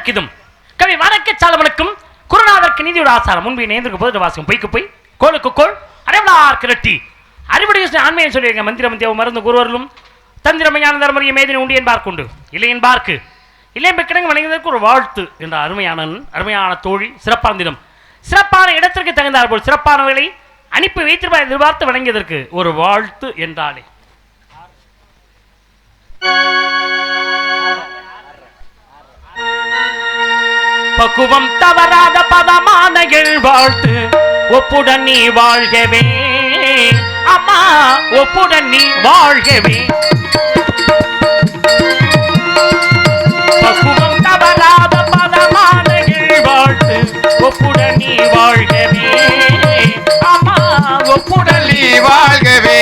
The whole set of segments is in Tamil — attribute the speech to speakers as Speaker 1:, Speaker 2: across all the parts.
Speaker 1: இதற்கிதும் கவி வணக்க சாலவனுக்கும் குருநாதற்கு நீதியோட ஆசாரம் முன்பு நேர்ந்திருக்கும் போது வாசகம் பொய்க்கு போய் கோளுக்கு கோள் அடைவலார் கிரட்டி அறிவுடைய ஆண்மையை சொல்லியிருக்க மந்திரம் தேவ மருந்து குருவர்களும் தந்திரமையான தர்மரிய மேதினை உண்டு என்பார்க்கு உண்டு இல்லை என்பார்க்கு இல்லை கிடங்கு வணங்குவதற்கு ஒரு வாழ்த்து என்ற அருமையான தோழி சிறப்பான தினம் சிறப்பான இடத்திற்கு தகுந்தார் போல் சிறப்பானவர்களை அனுப்பி வைத்திருப்பா எதிர்பார்த்து வணங்கியதற்கு ஒரு வாழ்த்து என்றாலே பக்குவம் தவறாத பதமான வாழ்த்து ஒப்புடன் நீ வாழ்கவே அம்மா ஒப்புடன் நீ வாழ்கவே பக்குவம் தவறாத பதமான வாழ்த்து ஒப்புடன் நீ வாழ்கவே அம்மா ஒப்புடன் நீ வாழ்கவே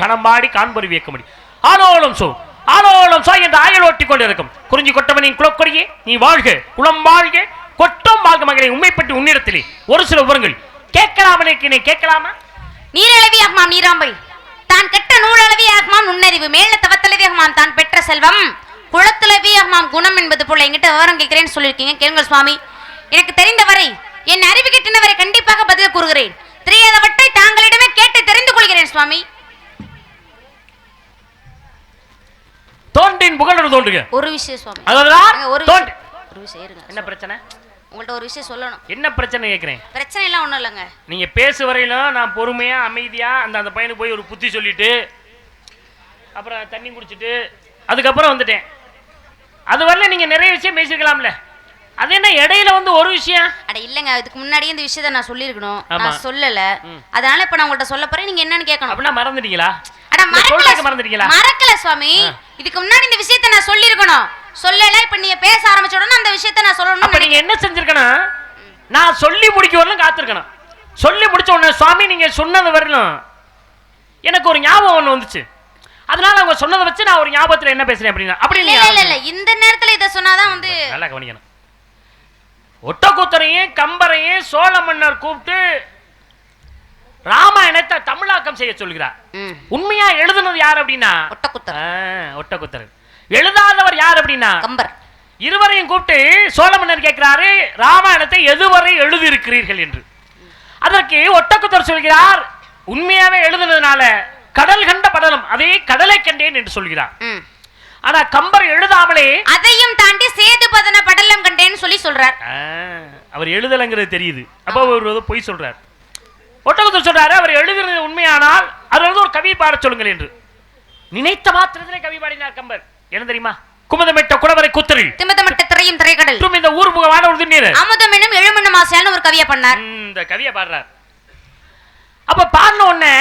Speaker 1: கணம்பாடி காண்பொரு வியக்க முடியும் ஆலோலம் சோ என்று ஆயல் ஓட்டிக் கொண்டிருக்கும் குறிஞ்சி கொட்டவனின் குலக்கொடியே நீ வாழ்க குளம் வாழ்க கொட்டம் வாழ்க மகளை உண்மைப்பட்டு உன்னிடத்திலே ஒரு சில விவரங்கள் கேட்கலாமா
Speaker 2: நீரளவியாகமாம் நீராம்பை தான் கெட்ட நூலளவியாகமாம் நுண்ணறிவு மேல தவத்தளவியாகமாம் தான் பெற்ற செல்வம் குளத்துளவியாகமாம் குணம் என்பது போல என்கிட்ட விவரம் கேட்கிறேன்னு சொல்லியிருக்கீங்க கேளுங்கள் சுவாமி. எனக்கு தெரிந்தவரை என் அறிவு கிட்டினவரை கண்டிப்பாக பதில் கூறுகிறேன். தெரியாதவற்றை தாங்களிடமே கேட்டு தெரிந்து கொள்கிறேன் சுவாமி.
Speaker 1: தோண்டின் புகழ் தோண்டுங்க
Speaker 2: ஒரு விஷயம் சுவாமி.
Speaker 1: ஒரு
Speaker 2: விஷயம் இருங்க.
Speaker 1: என்ன பிரச்சனை?
Speaker 2: உங்கள்ட்ட ஒரு விஷயம் சொல்லணும்.
Speaker 1: என்ன பிரச்சனை கேட்கிறேன்?
Speaker 2: பிரச்சனை எல்லாம் ஒண்ணும் இல்லைங்க.
Speaker 1: நீங்க பேசு வரையிலும் நான் பொறுமையா அமைதியா அந்த பையனுக்கு போய் ஒரு புத்தி சொல்லிட்டு அப்புறம் தண்ணி குடிச்சிட்டு அதுக்கப்புறம் வந்துட்டேன். அது வரல நீங்க நிறைய விஷயம் பேசிருக்கலாம்ல. அது என்ன இடையில வந்து ஒரு விஷயம்?
Speaker 2: அட இல்லங்க, இதுக்கு முன்னாடியே இந்த விஷயத்தை நான் சொல்லிருக்கணும். நான் சொல்லல. அதனால இப்ப நான் உங்கள்ட்ட சொல்ல போறேன். நீங்க என்னன்னு கேட்கணும்.
Speaker 1: அப்படினா மறந்துட்டீங்களா?
Speaker 2: அட மறந்துட்டீங்களா? மறக்கல சுவாமி. இதுக்கு முன்னாடி இந்த விஷயத்தை நான் சொல்லிருக்கணும். சொல்லல. இப்ப நீங்க பேச ஆரம்பிச்ச உடனே அந்த விஷயத்தை நான் சொல்லணும்.
Speaker 1: அப்ப நீங்க என்ன செஞ்சிருக்கணும்? நான் சொல்லி முடிக்க வரணும் காத்திருக்கணும். சொல்லி முடிச்ச உடனே சுவாமி நீங்க சொன்னது வரணும் எனக்கு ஒரு ஞாபகம் ஒண்ணு வந்துச்சு. அதனால அவங்க சொன்னதை வச்சு நான் ஒரு ஞாபகத்துல என்ன பேசுறேன் அப்படின்னா அப்படி
Speaker 2: இல்ல இந்த நேரத்துல இத சொன்னாதான் வந்து
Speaker 1: நல்லா கவனிக்கணும். ஒட்டக்கூத்தரையும் கம்பரையும் சோழ மன்னர் கூப்பிட்டு ராமாயணத்தை தமிழாக்கம் செய்ய சொல்கிறார். உண்மையா எழுதுனது யார் அப்படின்னா ஒட்டக்கூத்தர். எழுதாதவர் யார் அப்படின்னா
Speaker 2: கம்பர்.
Speaker 1: இருவரையும் கூப்பிட்டு சோழ மன்னர் கேட்கிறாரு ராமாயணத்தை எதுவரை எழுதி இருக்கிறீர்கள் என்று. அதற்கு ஒட்டக்கூத்தர் சொல்கிறார் உண்மையாவே எழுதுனதுனால கடல் கண்ட படலம் அதே கடலை கண்டேன் என்று சொல்கிறார். ஆனா கம்பர் எழுதாமலே
Speaker 2: அதையும் தாண்டி சேது பதன படலம் கண்டேன்னு சொல்லி சொல்றார்.
Speaker 1: அவர் எழுதலங்கிறது தெரியுது. அப்ப அவர் பொய் சொல்றார். ஒட்டக்கூத்தர் சொல்றாரு அவர் எழுதுறது உண்மையானால் அவர் ஒரு கவி பாட சொல்லுங்கள் என்று. நினைத்த மாத்திரத்திலே கவி பாடினார் கம்பர். என்ன தெரியுமா? குமுதமிட்ட குடவரை கூத்தரில்
Speaker 2: திமிதமிட்ட திரையும் திரைக்கடல்
Speaker 1: இந்த ஊர் புகவான ஒரு நீர்
Speaker 2: அமுதம் எனும் எழுமண்ணும் ஆசையான ஒரு கவியை பண்ணார்.
Speaker 1: இந்த கவியை பாடுறார். அப்ப பாடின உடனே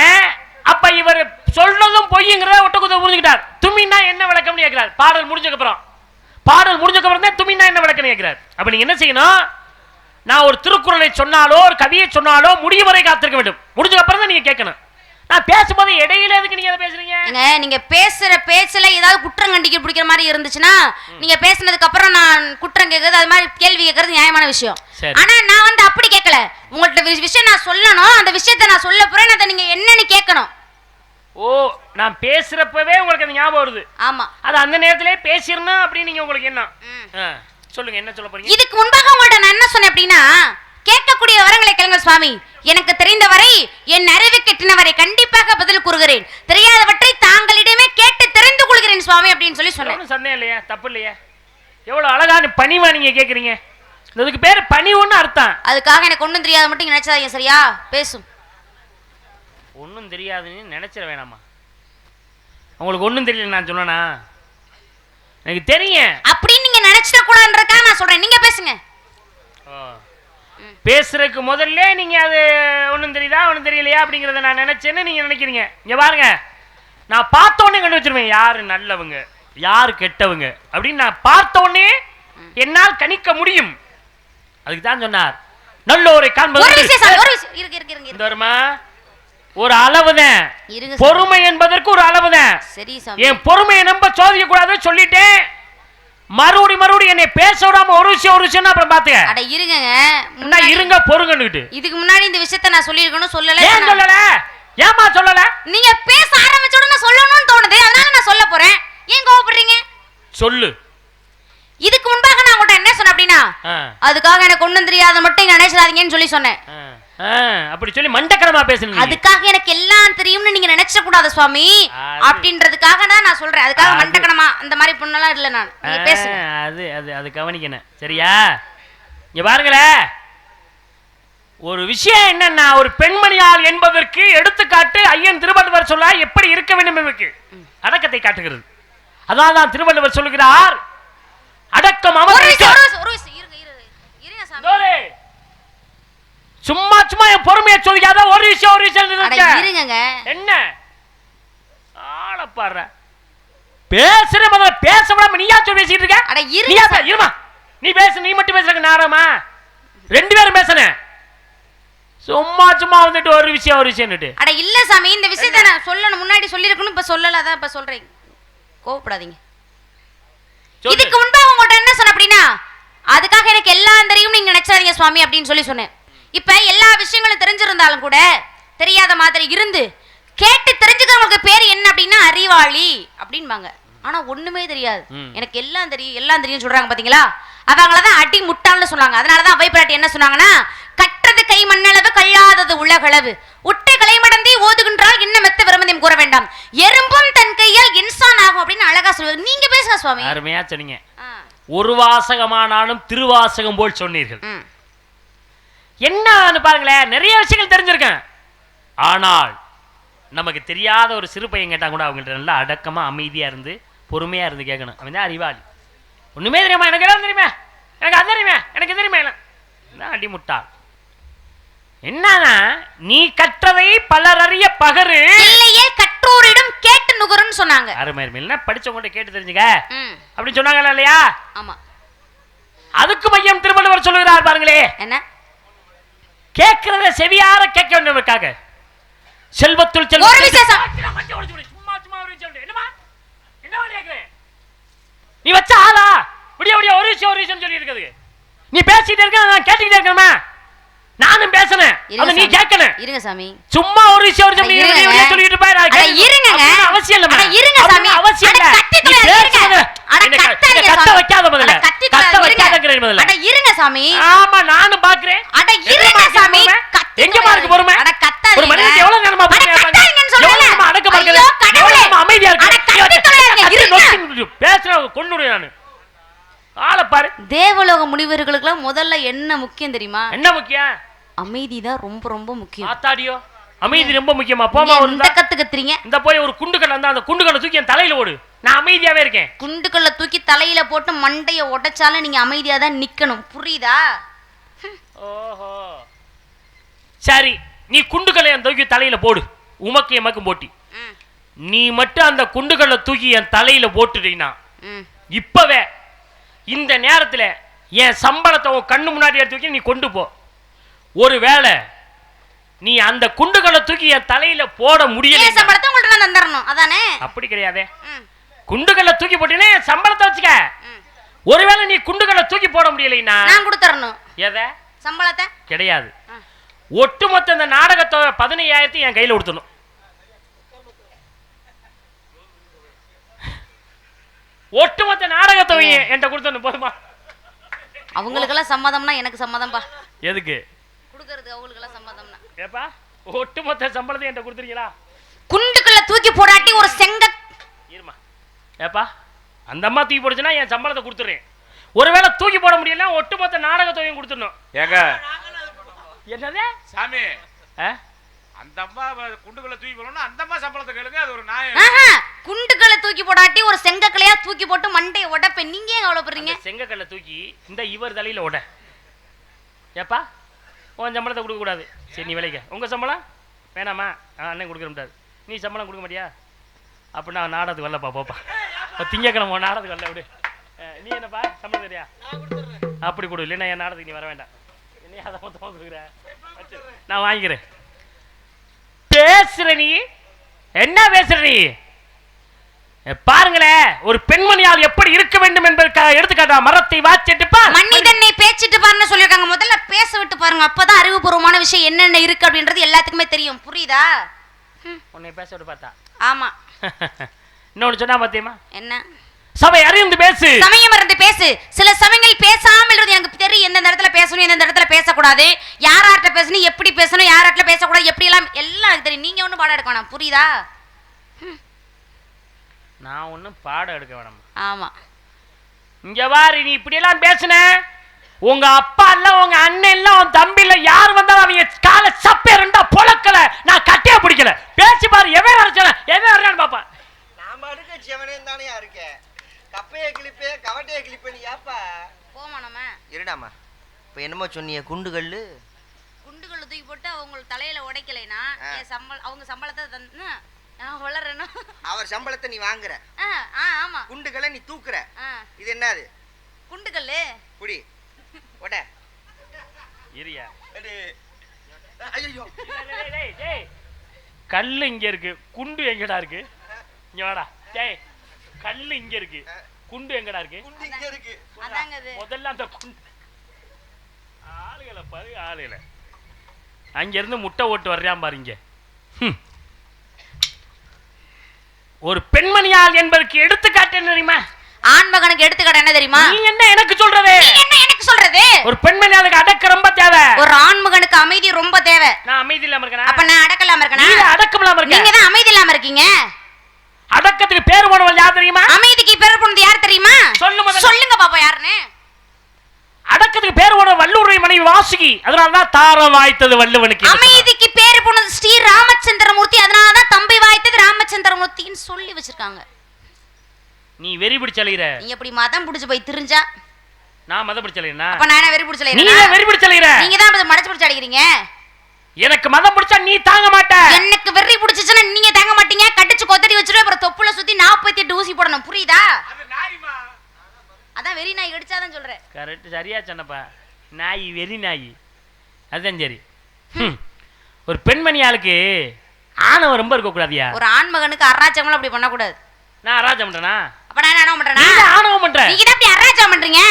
Speaker 1: அப்ப இவர் சொல்றதும் பொய்ங்கிறத ஒட்டக்கூத்தர் புரிஞ்சுக்கிட்டார். துமின்னா என்ன விளக்கம்னு கேட்கிறார். பாடல் முடிஞ்சக்கப்புறம் தான் துமின்னா என்ன விளக்கம் கேட்கிறார். அப்ப நீங்க என்ன செய்யணும்? நான் ஒரு திருக்குறளை சொன்னாலோ ஒரு கவியை சொன்னாலோ முடியும் வரை காத்திருக்க வேண்டும். முடிஞ்சக்கப்புறம் தான் நீங்க கேட்கணும். இடையில எதுக்கு நீங்க அதை பேசுறீங்க?
Speaker 2: நீங்க பேசுற பேச்சுல ஏதாவது குற்றம் கண்டிக்க பிடிக்கிற மாதிரி இருந்துச்சுன்னா நீங்க பேசினதுக்கு அப்புறம் நான் குற்றம் கேட்கறது அது மாதிரி கேள்வி கேட்கறது நியாயமான விஷயம். ஆனா நான் வந்து அப்படி கேட்கல. உங்கள்ட்ட விஷயம் நான் சொல்லணும், அந்த விஷயத்தை நான் சொல்ல போறேன், அதை நீங்க என்னன்னு கேட்கணும்.
Speaker 1: ஓ, நான் பேசுறப்பவே உங்களுக்கு அது ஞாபகம் வருது.
Speaker 2: ஆமா,
Speaker 1: அது அந்த நேரத்திலே பேசிரணும் அப்படி நீங்க உங்களுக்கு என்ன சொல்லுங்க, என்ன சொல்ல போறீங்க?
Speaker 2: இதுக்கு முன்பாக உங்கள்ட்ட நான் என்ன சொன்னேன் அப்படின்னா, கேட்கக்கூடிய வரங்களை கேளுங்கள் சுவாமி. எனக்கு தெரிந்தவரை என் அறிவு கெட்டினவரை கண்டிப்பாக பதில் கூறுகிறேன். தெரியாதவற்றை தாங்களிடமே கேட்டு தெரிந்து கொள்கிறேன் சுவாமி அப்படின்னு சொல்லி சொன்னேன்.
Speaker 1: சந்தேகம் இல்லையா? தப்பு இல்லையா? எவ்வளவு அழகான பணிவா நீங்க கேக்குறீங்க. இதுக்கு பேரு பணிவுன்னு அர்த்தம்.
Speaker 2: அதுக்காக எனக்கு ஒண்ணும் தெரியாத மட்டும் நினைச்சாதீங்க, சரியா? பேசும்.
Speaker 1: ஒன்றும் தெரியாதுன்னு நினைச்சிட வேணாமா? உங்களுக்கு ஒன்றும் தெரியல நான் சொன்னா? எனக்கு தெரியும்
Speaker 2: அப்படின்னு நீங்க நினைச்சிட கூடாதுன்றதுக்காக நான் சொல்றேன். நீங்க பேசுங்க.
Speaker 1: பேசுறதுக்கு முதல்ல நீங்க அது ஒன்றும் தெரியுதா ஒன்றும் தெரியலையா அப்படிங்கிறத நான் நினைச்சேன்னு நீங்க நினைக்கிறீங்க. இங்க பாருங்க, நான் பார்த்த உடனே கண்டு வச்சிருவேன் யாரு நல்லவங்க யாரு கெட்டவங்க அப்படின்னு. நான் பார்த்த உடனே என்னால் கணிக்க முடியும். அதுக்கு தான் சொன்னார் நல்லோரை காண்பது ஒரு அளவுதான். பொறுமை என்பதற்கு ஒரு அளவுதான். என் பொறுமையை நம்ப சோதிக்க கூடாது சொல்லிட்டேன். மறுபடி என்னை பேச விடாம ஒரு விஷயம் அப்புறம் பாத்துக்க.
Speaker 2: அட இருங்க,
Speaker 1: இருங்க பொறுங்கன்னுட்டு.
Speaker 2: இதுக்கு முன்னாடி இந்த விஷயத்தை நான் சொல்லிருக்கணும், சொல்லல.
Speaker 1: ஏன் சொல்லல? ஏமா சொல்லல?
Speaker 2: நீங்க பேச ஆரம்பிச்ச உடனே சொல்லணும்னு தோணுது, அதனால நான் சொல்ல போறேன். ஏன் கோவப்படுறீங்க? சொல்லு. இதுக்கு முன்பாக நான் உங்கள்ட்ட என்ன சொன்னேன் அப்படின்னா, அதுக்காக எனக்கு ஒண்ணும் தெரியாத மட்டும் இங்க நினைச்சாதீங்கன்னு சொல்லி சொன்னேன். அப்படி சொல்லி மண்டக்கரமா பேசுறீங்க. அதுக்காக எனக்கு எல்லாம் தெரியும்னு நீங்க நினைச்ச கூடாது சுவாமி அப்படின்றதுக்காக தான் நான் சொல்றேன். அதுக்காக மண்டக்கரமா அந்த மாதிரி பொண்ணெல்லாம் இல்ல. நான் நீங்க பேசுங்க. அது கவனிக்கணும், சரியா? இங்க பாருங்களே, ஒரு விஷயம் என்னன்னா, ஒரு பெண்மணியால் என்பதற்கு எடுத்துக்காட்டு ஐயன் திருவள்ளுவர் சொல்ல எப்படி இருக்க வேண்டும் என்பதற்கு அடக்கத்தை காட்டுகிறது. அதான் தான் திருவள்ளுவர் சொல்லுகிறார், அடக்கம் சும்மா சும்மா என் பொறுமையை சொல்லிக்காத. ஒரு விஷயம் இருங்க. என்ன ஆள பாடுற? பேசுற முதல்ல பேச விடாம நீயா சொல்லி பேசிட்டு இருக்க? இருமா, நீ பேசு. நீ மட்டும் பேசுறங்க நாரமா? ரெண்டு பேரும் பேசுறேன். சும்மா சும்மா வந்துட்டு ஒரு விஷயம் அட இல்ல சாமி, இந்த விஷயத்தை நான் சொல்லணும், முன்னாடி சொல்லிருக்கணும், இப்ப சொல்லல. அதான் இப்ப சொல்றேன், கோவப்படாதீங்க. இதுக்கு முன்பாக உங்கள்ட்ட என்ன சொன்ன அப்படின்னா, அதுக்காக எனக்கு எல்லாம் தெரியும் நீங்க நினைச்சாதீங்க சுவாமி அப்படின்னு சொல்லி சொன்னேன். இப்ப எல்லா விஷயங்களும் தெரிஞ்சிருந்தாலும் கூட தெரியாத மாதிரி இருந்து கேட்டு தெரிஞ்சுக்கிறவங்களுக்கு பேர் என்ன அப்படின்னா அறிவாளி அப்படின்பாங்க. ஆனா ஒண்ணுமே தெரியாது, எனக்கு எல்லாம் தெரியும் சொல்றாங்க பாத்தீங்களா? அவங்களதான் அடி முட்டாள்னு சொன்னாங்க. அதனாலதான் அவை பிராட்டி என்ன சொன்னாங்கன்னா, கற்றது கை மண்ணளவு கல்லாதது உலகளவு உட்டை கலைமடந்தி ஓதுகின்றால் இன்னும் மெத்த விரும்பதையும் கூற வேண்டாம், எறும்பும் தன் கையால் இன்சான் ஆகும் அப்படின்னு அழகா சொல்லுவாங்க. நீங்க பேசுங்க சுவாமி. அருமையா சொன்னீங்க. ஒரு வாசகமானாலும் திருவாசகம் போல் சொன்னீர்கள். என்னன்னு பாருங்களேன், நிறைய விஷயங்கள் தெரிஞ்சிருக்கேன். ஆனால் நமக்கு தெரியாத ஒரு சிறு பையன் கேட்டா கூட அவங்கள்ட்ட நல்லா அடக்கமா அமைதியா இருந்து பொறுமையா இருந்து கேட்கணும். அவன் தான் அறிவாளி. ஒண்ணுமே தெரியுமா? எனக்கு எல்லாம் தெரியுமே, எனக்கு அது தெரியுமே, எனக்கு தெரியுமே. அடிமுட்டாள். என்னன்னா, நீ கற்றதை பலர் அறிய பகரு இல்லையே கற்றோரிடம் கேட்டு நுகருன்னு சொன்னாங்க. அருமை அருமை. படிச்சவங்க கேட்டு தெரிஞ்சுக்க அப்படின்னு சொன்னாங்களா இல்லையா? ஆமா. அதுக்கு மையம் திருவள்ளுவர் சொல்லுகிறார் பாருங்களே, என்ன கேட்கிறத செவியார கேட்க வேண்டியவருக்காக செல்வத்துள் நீ வச்ச ஆளா விடிய விடிய ஒரு விஷயம் சொல்லி இருக்குது. நீ பேசிட்டு இருக்க, நான் கேட்டுக்கிட்டே இருக்கணுமா? நானும் பேசுறேன், அத நீ கேட்கணும். இருங்க சாமி, சும்மா ஒரு விஷயம் சொல்லிட்டு போய் அவசியம் இல்ல. இருங்க சாமி, அவசியம் இல்ல. கத்த வைக்காத முதல்ல, கத்த வைக்காதங்கற முதல்ல. அட இருங்க சாமி. ஆமா நானும் பாக்குறேன். அட இருங்க சாமி, எங்க மார்க்கு பொறுமை? அட கத்தாதீங்க. ஒரு மனிதன் எவ்வளவு நேரமா பாக்குறேன் சொல்லல. அடக்க பாக்குறேன். எவ்வளவு அமைதியா இருக்கு. பேசுற கொன்னுடு நான். ஆள பாரு. தேவலோக முனிவர்களுக்கு முதல்ல என்ன முக்கியம் தெரியுமா? என்ன முக்கியம்? அமைதி தான் ரொம்ப ரொம்ப முக்கியம். ஆத்தாடியோ, அமைதி ரொம்ப முக்கியமா? போமா ஒரு இந்த கத்துக்கறீங்க. இந்த போய் ஒரு குண்டுக்கல்ல அந்த குண்டுக்கல்ல தூக்கி என் தலையில ஓடு. நான் அமைதியாவே இருக்கேன். குண்டுக்கல்ல தூக்கி தலையில போட்டு மண்டைய உடைச்சாலும் நீங்க அமைதியா தான் நிக்கணும், புரியுதா? ஓஹோ சரி, நீ குண்டுக்கல்ல என் தூக்கி தலையில போடு. உமக்கு எமக்கும் போட்டி. நீ மட்டும் அந்த குண்டுக்கல்ல தூக்கி என் தலையில போட்டுட்டீங்கன்னா இப்பவே இந்த நேரத்தில் என் சம்பளத்தை உன் கண்ணு முன்னாடி எடுத்து வைக்க நீ கொண்டு போ. ஒரு வேளை
Speaker 1: நீ அந்த குண்டுகளை தூக்கி என் தலையில போட முடியல.
Speaker 2: சம்பளத்தை உங்கள்ட்ட நான் தந்துறணும் அதானே?
Speaker 1: அப்படி கிடையாதே. குண்டுகளை தூக்கி போட்டீங்கன்னா என் சம்பளத்தை வச்சுக்க. ஒருவேளை நீ குண்டுகளை தூக்கி போட முடியலைன்னா
Speaker 2: நான் கொடுத்துறணும்.
Speaker 1: எதை?
Speaker 2: சம்பளத்தை கிடையாது.
Speaker 1: ஒட்டுமொத்த இந்த நாடகத்தை 15,000 என் கையில கொடுத்தணும். ஒட்டுமொத்த நாடகத்தை என்கிட்ட கொடுத்தணும் போதுமா?
Speaker 2: அவங்களுக்கெல்லாம் சம்மதம்னா எனக்கு சம்மதம்பா.
Speaker 1: எதுக்கு
Speaker 2: கொடுக்கறது? அவங்களுக்கெல்லாம் சம்மதம்னா
Speaker 1: ஏப்பா ஒட்டுமொத்த சம்பளத்தை என்கிட்ட கொடுத்துறீங்களா?
Speaker 2: குண்டுக்குள்ள தூக்கி போடாட்டி ஒரு செங்க
Speaker 1: இருமா. ஏப்பா அந்த அம்மா தூக்கி போடுச்சுன்னா என் சம்பளத்தை கொடுத்துறேன். ஒருவேளை தூக்கி போட முடியல ஒட்டுமொத்த நாடகத்தையும் கொடுத்துடணும்.
Speaker 3: ஏங்க
Speaker 1: என்னது
Speaker 3: சாமி, அந்த அம்மா குண்டுகளை தூக்கி போடணும், அந்த அம்மா சம்பளத்தை கேளுங்க. அது ஒரு நியாயம்.
Speaker 2: குண்டுகளை தூக்கி போடாட்டி ஒரு செங்கக்கலையா தூக்கி போட்டு மண்டையை உடைப்ப. நீங்க ஏன் கவலைப்படுறீங்க?
Speaker 1: செங்கக்கல்லை தூக்கி இந்த இவர் தலையில உட. ஏப்பா உன் சம்பளத்தை கொடுக்க கூடாது. சரி நீ விலைக்க. உங்க சம்பளம் வேணாமா? அண்ணன் கொடுக்க முடியாது. நீ சம்பளம் கொடுக்க மாட்டியா? அப்படின்னா நாடகத்துக்கு வரலப்பா. போப்பா திங்கக்கிழமை நாடகத்துக்கு வரல விடு. நீ என்னப்பா சம்பளம் தெரியா? அப்படி கொடு. இல்லைன்னா என் நாடகத்துக்கு நீ வர வேண்டாம். நீ அதை மொத்தமாக கொடுக்குற, நான் வாங்கிக்கிறேன். பேசுற நீ என்ன பேசுற நீ? பாருங்களேன், ஒரு பெண்மணியால் எப்படி இருக்க வேண்டும் என்பதற்காக எடுத்துக்காட்டா மரத்தை வாச்சிட்டு பார்,
Speaker 2: மனிதனை பேச்சிட்டு பாருன்னு சொல்லிருக்காங்க. முதல்ல பேச விட்டு பாருங்க. அப்பதான் அறிவுபூர்வமான விஷயம் என்னென்ன இருக்கு அப்படின்றது எல்லாத்துக்குமே தெரியும். புரியுதா?
Speaker 1: உன்னை பேச விட்டு பார்த்தா.
Speaker 2: ஆமா.
Speaker 1: இன்னொன்னு சொன்னா பாத்தியமா? என்ன?
Speaker 2: சபை அறிந்து பேசு, சமயம் அறிந்து பேசு. சில சமயங்கள் பேசாமல் இருந்து எனக்கு தெரியும் எந்த இடத்துல பேசணும், எந்த இடத்துல பேசக்கூடாது, யார்கிட்ட பேசணும், எப்படி பேசணும், யார்கிட்ட பேசக்கூடாது, எப்படி எல்லாம் எனக்கு தெரியும். நீங்க ஒன்றும் பாடம் எடுக்க வேணாம். புரியுதா?
Speaker 1: நான் ஒன்றும் பாடம் எடுக்க வேணாம்.
Speaker 2: ஆமா.
Speaker 1: இங்க வாரி நீ இப்படி எல்லாம் பேசுன, உங்க அப்பா இல்ல, உங்க அண்ணன் இல்ல, உன் தம்பி இல்ல, யார் வந்தாலும் அவங்க காலை சப்பே ரெண்டா பொழக்கல, நான் கட்டையா பிடிக்கல. பேசி பாரு, எவன் வரைச்சான எவன் வரையான்னு பாப்பா.
Speaker 4: நாம அடுக்க சிவனே தானே இருக்கேன். கப்பைய கிளிப்பே கவட்டைய கிளிப்பே. நீ ஏப்பா
Speaker 2: போமா நம்ம
Speaker 4: இருடாமா. இப்போ என்னமோ சொன்னீங்க குண்டுகள்
Speaker 2: தூக்கி போட்டு அவங்க தலையில உடைக்கலைனா அவங்க சம்பளத்தை தந்து நான் வளரணும்.
Speaker 4: அவர் சம்பளத்தை நீ வாங்குற.
Speaker 2: ஆமா.
Speaker 4: குண்டுகளை நீ தூக்குற. இது என்னது?
Speaker 2: குண்டுகள்
Speaker 4: புடி ஓட
Speaker 1: இரியா.
Speaker 4: ஐயோ
Speaker 1: கல்லு இங்க இருக்கு, குண்டு எங்கடா இருக்கு? இங்க வாடா. டேய் கல்லு இங்க இருக்கு, குண்டு எங்கடா இருக்கு?
Speaker 4: குண்டு இங்க இருக்கு.
Speaker 1: முதல்ல அந்த குண்டு ஆளுகளை பாரு, ஆளுகளை அங்க இருந்து முட்டை ஓட்டு வர்றான் பாருங்க. ஒரு பெண்மணியால் என்பதற்கு எடுத்துக்காட்டு என்ன தெரியுமா?
Speaker 2: ஆண்மகனுக்கு எடுத்துக்காட்டு என்ன தெரியுமா?
Speaker 1: நீ என்ன எனக்கு சொல்றது?
Speaker 2: என்ன எனக்கு சொல்றது?
Speaker 1: ஒரு பெண்மணியாளுக்கு அடக்க ரொம்ப தேவை,
Speaker 2: ஒரு ஆண்மகனுக்கு அமைதி ரொம்ப தேவை.
Speaker 1: நான் அமைதி இல்லாம இருக்கேனா?
Speaker 2: அப்ப நான் அடக்க இல்லாம இருக்கேனா?
Speaker 1: நீ அடக்கம் இல்லாம இருக்க.
Speaker 2: நீங்க தான் அமைதி இல்லாம இருக்கீங்க.
Speaker 1: அடக்கத்துக்கு பேர் போனவன் யார் தெரியுமா?
Speaker 2: அமைதிக்கு பேர் போனது யார் தெரியுமா? சொல்லுங்க பாப்பா யாருன்னு.
Speaker 1: அடக்கத்துக்கு பேர் போன வள்ளுவருடைய மனைவி வாசுகி. அதனாலதான் தாரம் வாய்த்தது வள்ளுவனுக்கு.
Speaker 2: அமைதிக்கு பேர் போனது ஸ்ரீ ராமச்சந்திரமூர்த்தி. அதனாலதான் தம்பி வாய்த்தது ராமச்சந்திரமூர்த்தின்னு சொல்லி வச்சிருக்காங்க.
Speaker 1: நீ வெறி பிடிச்சலைற.
Speaker 2: நீ எப்படி மதம் பிடிச்சு போய் திரிஞ்சா
Speaker 1: நான் மதம் பிடிச்சலைனா?
Speaker 2: அப்ப நான் வெறி பிடிச்சலைனா?
Speaker 1: நீ வெறி பிடிச்சலைற.
Speaker 2: நீங்க தான் மடச்சு பிடிச்சு அடிக்கிறீங்க.
Speaker 1: எனக்கு மதம் பிடிச்சா நீ தாங்க மாட்ட.
Speaker 2: எனக்கு வெறி பிடிச்சுச்சுன்னா நீங்க தாங்க மாட்டீங்க. கட்டிச்சு கொத்தடி வச்சிருவே, அப்புறம் தொப்புல சுத்தி 48 ஊசி போடணும். புரியுதா?
Speaker 3: அது நாய்மா.
Speaker 2: அதான் வெறி நாய் கடிச்சாதான் சொல்றேன்.
Speaker 1: கரெக்ட், சரியா சொன்னப்பா. நாய் வெறி நாய். அதுதான் சரி. ஒரு பெண்மணியாளுக்கு ஆணவம் ரொம்ப இருக்க கூடாதியா?
Speaker 2: ஒரு ஆண்மகனுக்கு அராஜகம் அப்படி பண்ண கூடாது.
Speaker 1: நான் அராஜகம் பண்றேனா?
Speaker 2: அப்ப நான் என்ன பண்றேனா?
Speaker 1: நீ ஆணவம் பண்ற.
Speaker 2: நீங்க தான் அப்படி அராஜகம் பண்றீங்க.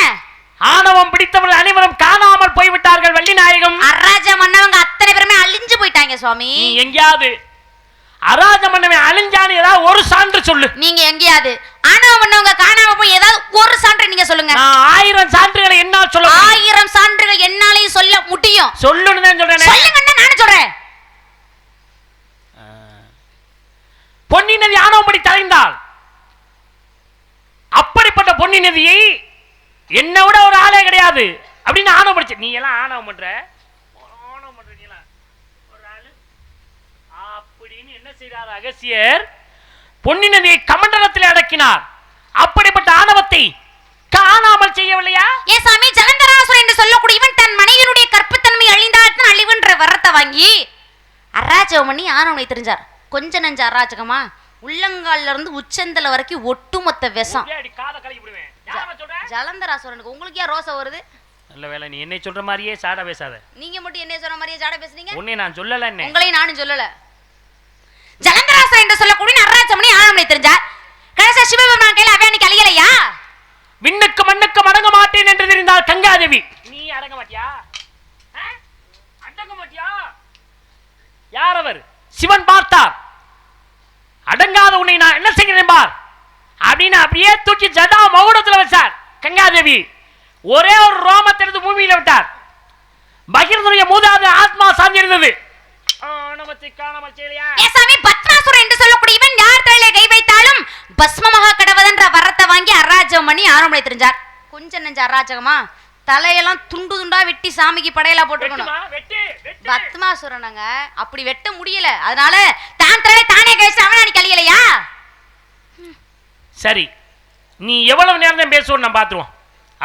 Speaker 1: ஆணவம் பிடித்தவர்கள் அனைவரும் காணாமல் போய் விட்டார்கள் வள்ளி நாயகம்.
Speaker 2: அராஜகம் பண்ணவங்க அத்தனை பேருமே அழிஞ்சு போயிட்டாங்க சுவாமி.
Speaker 1: நீ எங்கயாவது அராஜகம் பண்ணவன் அழிஞ்சான்னு ஏதாவது ஒரு சான்று சொல்லு.
Speaker 2: நீங்க எங்கயாவது ஆணவம் பண்ணவங்க காணாம போய் ஏதாவது ஒரு சான்று நீங்க சொல்லுங்க.
Speaker 1: நான் 1000 சான்றுகளை என்னால் சொல்ல முடியும்.
Speaker 2: 1000 சான்றுகள் என்னாலையும் சொல்ல முடியும்.
Speaker 1: சொல்லுன்னு தான் சொல்றேன்.
Speaker 2: சொல்லுங்கன்னு நானே சொல்றேன்.
Speaker 1: பொன்னி நதி ஆணவப்படி தலைந்தாள். அப்படிப்பட்ட பொன்னி நதியை என்னை விட ஒரு ஆளே கிடையாது அப்படின்னு ஆணவம் படிச்ச. நீ எல்லாம் ஆணவம் பண்ற, ஆணவம் பண்ற நீ எல்லாம் ஒரு ஆளு அப்படின்னு என்ன செய்தார் அகசியர்? பொன்னி நதியை கமண்டலத்தில் அடக்கினார். அப்படிப்பட்ட ஆணவத்தை காணாமல் செய்யவில்லையா?
Speaker 2: ஏ சாமி, ஜலந்தராசுரன் என்று சொல்லக்கூடிய இவன் தன் மனைவியுடைய கற்புத்தன்மை அழிந்தால்தான் அழிவுன்ற வரத்தை வாங்கி அராஜகம் பண்ணி ஆணவனை தெரிஞ்சார். கொஞ்ச நஞ்ச அராஜகமா? உள்ளங்கால்ல இருந்து உச்சந்தல வரைக்கும் ஒட்டுமொத்த விஷம்.
Speaker 1: காதை கலக்கி விடுவேன்.
Speaker 2: ஜலந்தராசுரனுக்கு உங்களுக்கு ஏன் ரோசை வருது?
Speaker 1: நல்ல வேலை, நீ என்னை சொல்ற மாதிரியே சாடா பேசாத.
Speaker 2: நீங்க மட்டும் என்ன சொல்ற மாதிரியே ஜாட பேசுறீங்க?
Speaker 1: உன்னை நான் சொல்லல. என்ன
Speaker 2: உங்களையும் நானும் சொல்லல. ஜலந்தராசர் என்று சொல்லக்கூடிய நடராஜமணி ஆனமனை தெரிஞ்சார். கடைசி சிவபெருமான் கையில அவையானிக்கு அழியலையா?
Speaker 1: விண்ணுக்கு மண்ணுக்கு அடங்க மாட்டேன் என்று தெரிந்தால் கங்காதேவி. நீ அடங்க மாட்டியா? அடங்க மாட்டியா? யார் அவர்? சிவன் பார்த்தார். அடங்காத உன்னை நான் என்ன செய்கிறேன் பார் அப்படின்னு அப்படியே தூக்கி ஜடா மகுடத்துல வச்சார். கங்காதேவி ஒரே ஒரு ரோமத்தை எடுத்து பூமியில விட்டார். பகிர்ந்துடைய மூதாத ஆத்மா சார்ந்திருந்தது. ஆணவத்தை காணாமல் செய்யலையா?
Speaker 2: ஏசாமி பத்மாசுரன் என்று சொல்லக்கூடிய இவன் யார் தலையில கை வைத்தாலும் பஸ்மமாக கடவதென்ற வரத்தை வாங்கி அராஜகமணி ஆனமனை தெரிஞ்சார். கொஞ்சம் நெஞ்ச அராஜகமா தலையெல்லாம் துண்டு துண்டா வெட்டி சாமிக்கு படையலா போட்டுக்கணும். பத்மாசுரனங்க அப்படி வெட்ட முடியல. அதனால தான் தலையை தானே கழிச்சு அவன் அன்னைக்கு அழியலையா?
Speaker 1: சரி, நீ எவ்வளவு நேரம் தான் பேசுவோம் நான் பார்த்துருவோம்.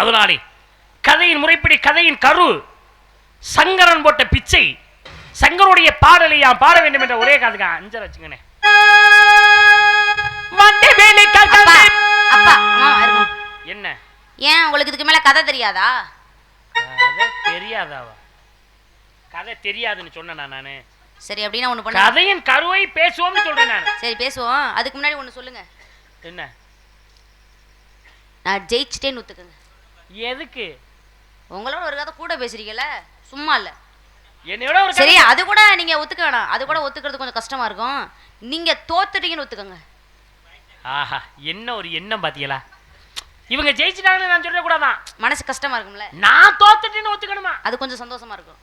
Speaker 1: அதனாலே கதையின் முறைப்படி கதையின் கரு சங்கரன் போட்ட பிச்சை சங்கருடைய பாடலை யான் பாட வேண்டும் என்ற ஒரே காதுக்கு அஞ்சல் வச்சுங்கண்ணே. என்ன
Speaker 2: ஏன் உங்களுக்கு இதுக்கு மேல கதை தெரியாதா?
Speaker 1: கதை தெரியாதாவா? கதை தெரியாதுன்னு சொன்னேன் நானு.
Speaker 2: சரி அப்படின்னா ஒண்ணு பண்ணு.
Speaker 1: கதையின் கருவை பேசுவோம்னு சொல்றேன் நான்.
Speaker 2: சரி பேசுவோம். அதுக்கு முன்னாடி ஒண்ணு சொல்லுங்க.
Speaker 1: என்ன?
Speaker 2: நான் ஜெயிச்சிட்டேன்னு ஒத்துக்குங்க.
Speaker 1: எதுக்கு?
Speaker 2: உங்களோட ஒரு கதை கூட பேசுறீங்கல்ல, சும்மா இல்ல.
Speaker 1: என்னோட ஒரு
Speaker 2: சரி அது கூட நீங்க ஒத்துக்க வேணாம். அது கூட ஒத்துக்கிறது கொஞ்சம் கஷ்டமா இருக்கும். நீங்க தோத்துட்டீங்கன்னு ஒத்துக்கங்க.
Speaker 1: ஆஹா, என்ன ஒரு எண்ணம் பாத்தீங்களா? இவங்க ஜெயிச்சிட்டாங்கன்னு நான் சொல்ல கூடாதான்.
Speaker 2: மனசு கஷ்டமா இருக்கும்ல.
Speaker 1: நான் தோத்துட்டேன்னு ஒத்துக்கணுமா?
Speaker 2: அது கொஞ்சம் சந்தோஷமா இருக்கும்.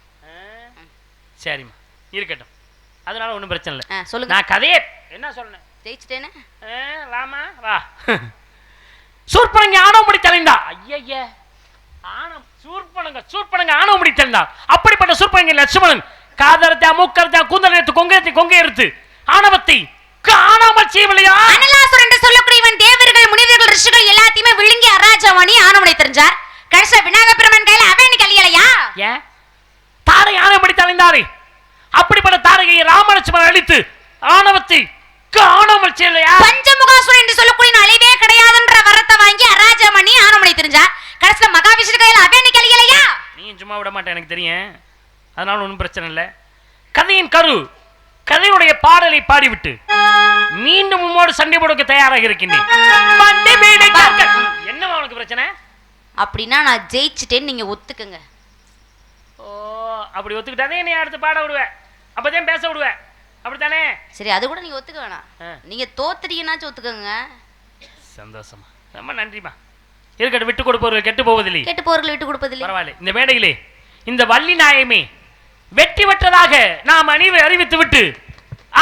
Speaker 1: சரிம்மா, இருக்கட்டும். அதனால ஒன்றும் பிரச்சனை இல்லை.
Speaker 2: சொல்லுங்க.
Speaker 1: நான் கதையே என்ன சொன்னேன்?
Speaker 2: ஜெயிச்சிட்டேன்னு.
Speaker 1: வாமா வா. சூர்பனங்க ஆணவமுடி தலைந்தா. ஐய ஆணம் சூர்பனங்க ஆணவமுடி தலைந்தா. அப்படிப்பட்ட சூர்பனங்க லட்சுமணன் காதரத்தா மூக்கரத்தா கூந்தலெடுத்து கொங்கை எடுத்து ஆணவத்தை காணாமல் செய்யவில்லையா?
Speaker 2: அனலாசுரன் என்று சொல்லக்கூடிய இவன் தேவர்கள் முனிவர்கள் ரிஷிகள் எல்லாத்தையுமே விழுங்கி அராஜகமணி ஆனமனை தெரிஞ்சார். கடைசி விநாயக பெருமான் கையில அவனுக்கு அழியலையா?
Speaker 1: ஏன் தாரை ஆணவமுடி தலைந்தாரே, அப்படிப்பட்ட தாரையை ராமலட்சுமணன் அழித்து ஆணவத்தை காணாமல் செய்யலையா?
Speaker 2: பஞ்சமுகாசுரன் என்று சொல்லக்கூடிய அழிவே கிடையாதுன்ற வரத்தை வாங்கி அராஜகமணி ஆனமனை தெரிஞ்சார். கடைசில மகாவிஷ்ணு கையில அவனுக்கு அழியலையா?
Speaker 1: நீ சும்மா விட மாட்டேன், எனக்கு தெரியும். அதனால ஒன்றும் பிரச்சனை இல்லை. கதையின் கரு கதையுடைய பாடலை பாடிவிட்டு மீண்டும் உம்மோடு சண்டை போடுக்க தயாராக இருக்கின்றேன். என்னவா உனக்கு பிரச்சனை?
Speaker 2: அப்படின்னா நான் ஜெயிச்சிட்டேன்னு நீங்க ஒத்துக்குங்க.
Speaker 1: ஓ, அப்படி ஒத்துக்கிட்டாதே என்னை அடுத்து பாட விடுவேன், அப்பதான் பேச விடுவேன், அப்படித்தானே?
Speaker 2: சரி அது கூட நீங்க ஒத்துக்க வேணாம். நீங்க தோத்துட்டீங்கன்னாச்சும் ஒத்துக்கங்க.
Speaker 1: சந்தோஷமா, ரொம்ப நன்றிமா. இருக்கட்டும், விட்டு கொடுப்பவர்கள் கெட்டு போவதில்லை,
Speaker 2: கெட்டு போவர்கள் விட்டு கொடுப்பதில்லை.
Speaker 1: பரவாயில்லை. இந்த மேடையிலே இந்த வள்ளி நாயமே வெற்றி பெற்றதாக நாம் அறிவித்து விட்டு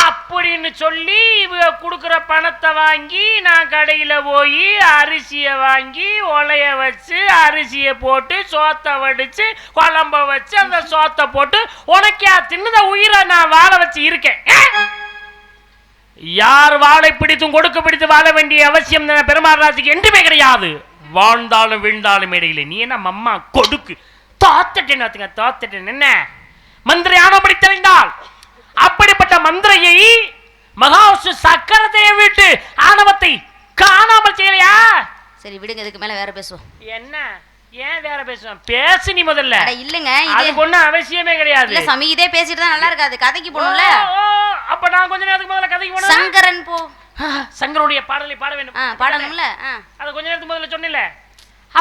Speaker 1: அப்படின்னு சொல்லி இவங்க கொடுக்குற பணத்தை வாங்கி நான் கடையில் போய் அரிசியை வாங்கி ஒலைய வச்சு அரிசியை போட்டு சோத்தை வடிச்சு குழம்ப வச்சு அந்த சோத்தை போட்டு உனக்கே தின்னுத உயிரை நான் வாழ வச்சு இருக்கேன். யார் வாழை பிடித்தும் கொடுக்க பிடித்து வாழ வேண்டிய அவசியம் பெருமாள் ராசிக்கு என்றுமே கிடையாது. வாழ்ந்தாலும் வீழ்ந்தாலும் இடையிலே நீ என்ன அம்மா கொடுக்கு தோத்துட்டேன் என்ன மந்திரை ஆனபடி தெரிந்தால் அப்படிப்பட்ட மந்திரையை மகாவிஷ்ணு சக்கரத்தை விட்டு ஆணவத்தை காணாமல் செய்யலையா?
Speaker 2: சரி விடுங்க, இதுக்கு மேல வேற பேசுவோம்.
Speaker 1: என்ன ஏன் வேற பேசுவோம்? பேசு நீ முதல்ல.
Speaker 2: இல்லங்க
Speaker 1: அதுக்கு ஒண்ணும் அவசியமே கிடையாது.
Speaker 2: இல்ல சாமி, இதே பேசிட்டு தான் நல்லா இருக்காது. கதைக்கு போணும்ல.
Speaker 1: அப்ப நான் கொஞ்ச நேரத்துக்கு முதல்ல கதைக்கு போறேன்.
Speaker 2: சங்கரன் போ.
Speaker 1: சங்கருடைய பாடலை பாட வேண்டும்.
Speaker 2: பாடணும்ல.
Speaker 1: அத கொஞ்ச நேரத்துக்கு முதல்ல சொன்னீல.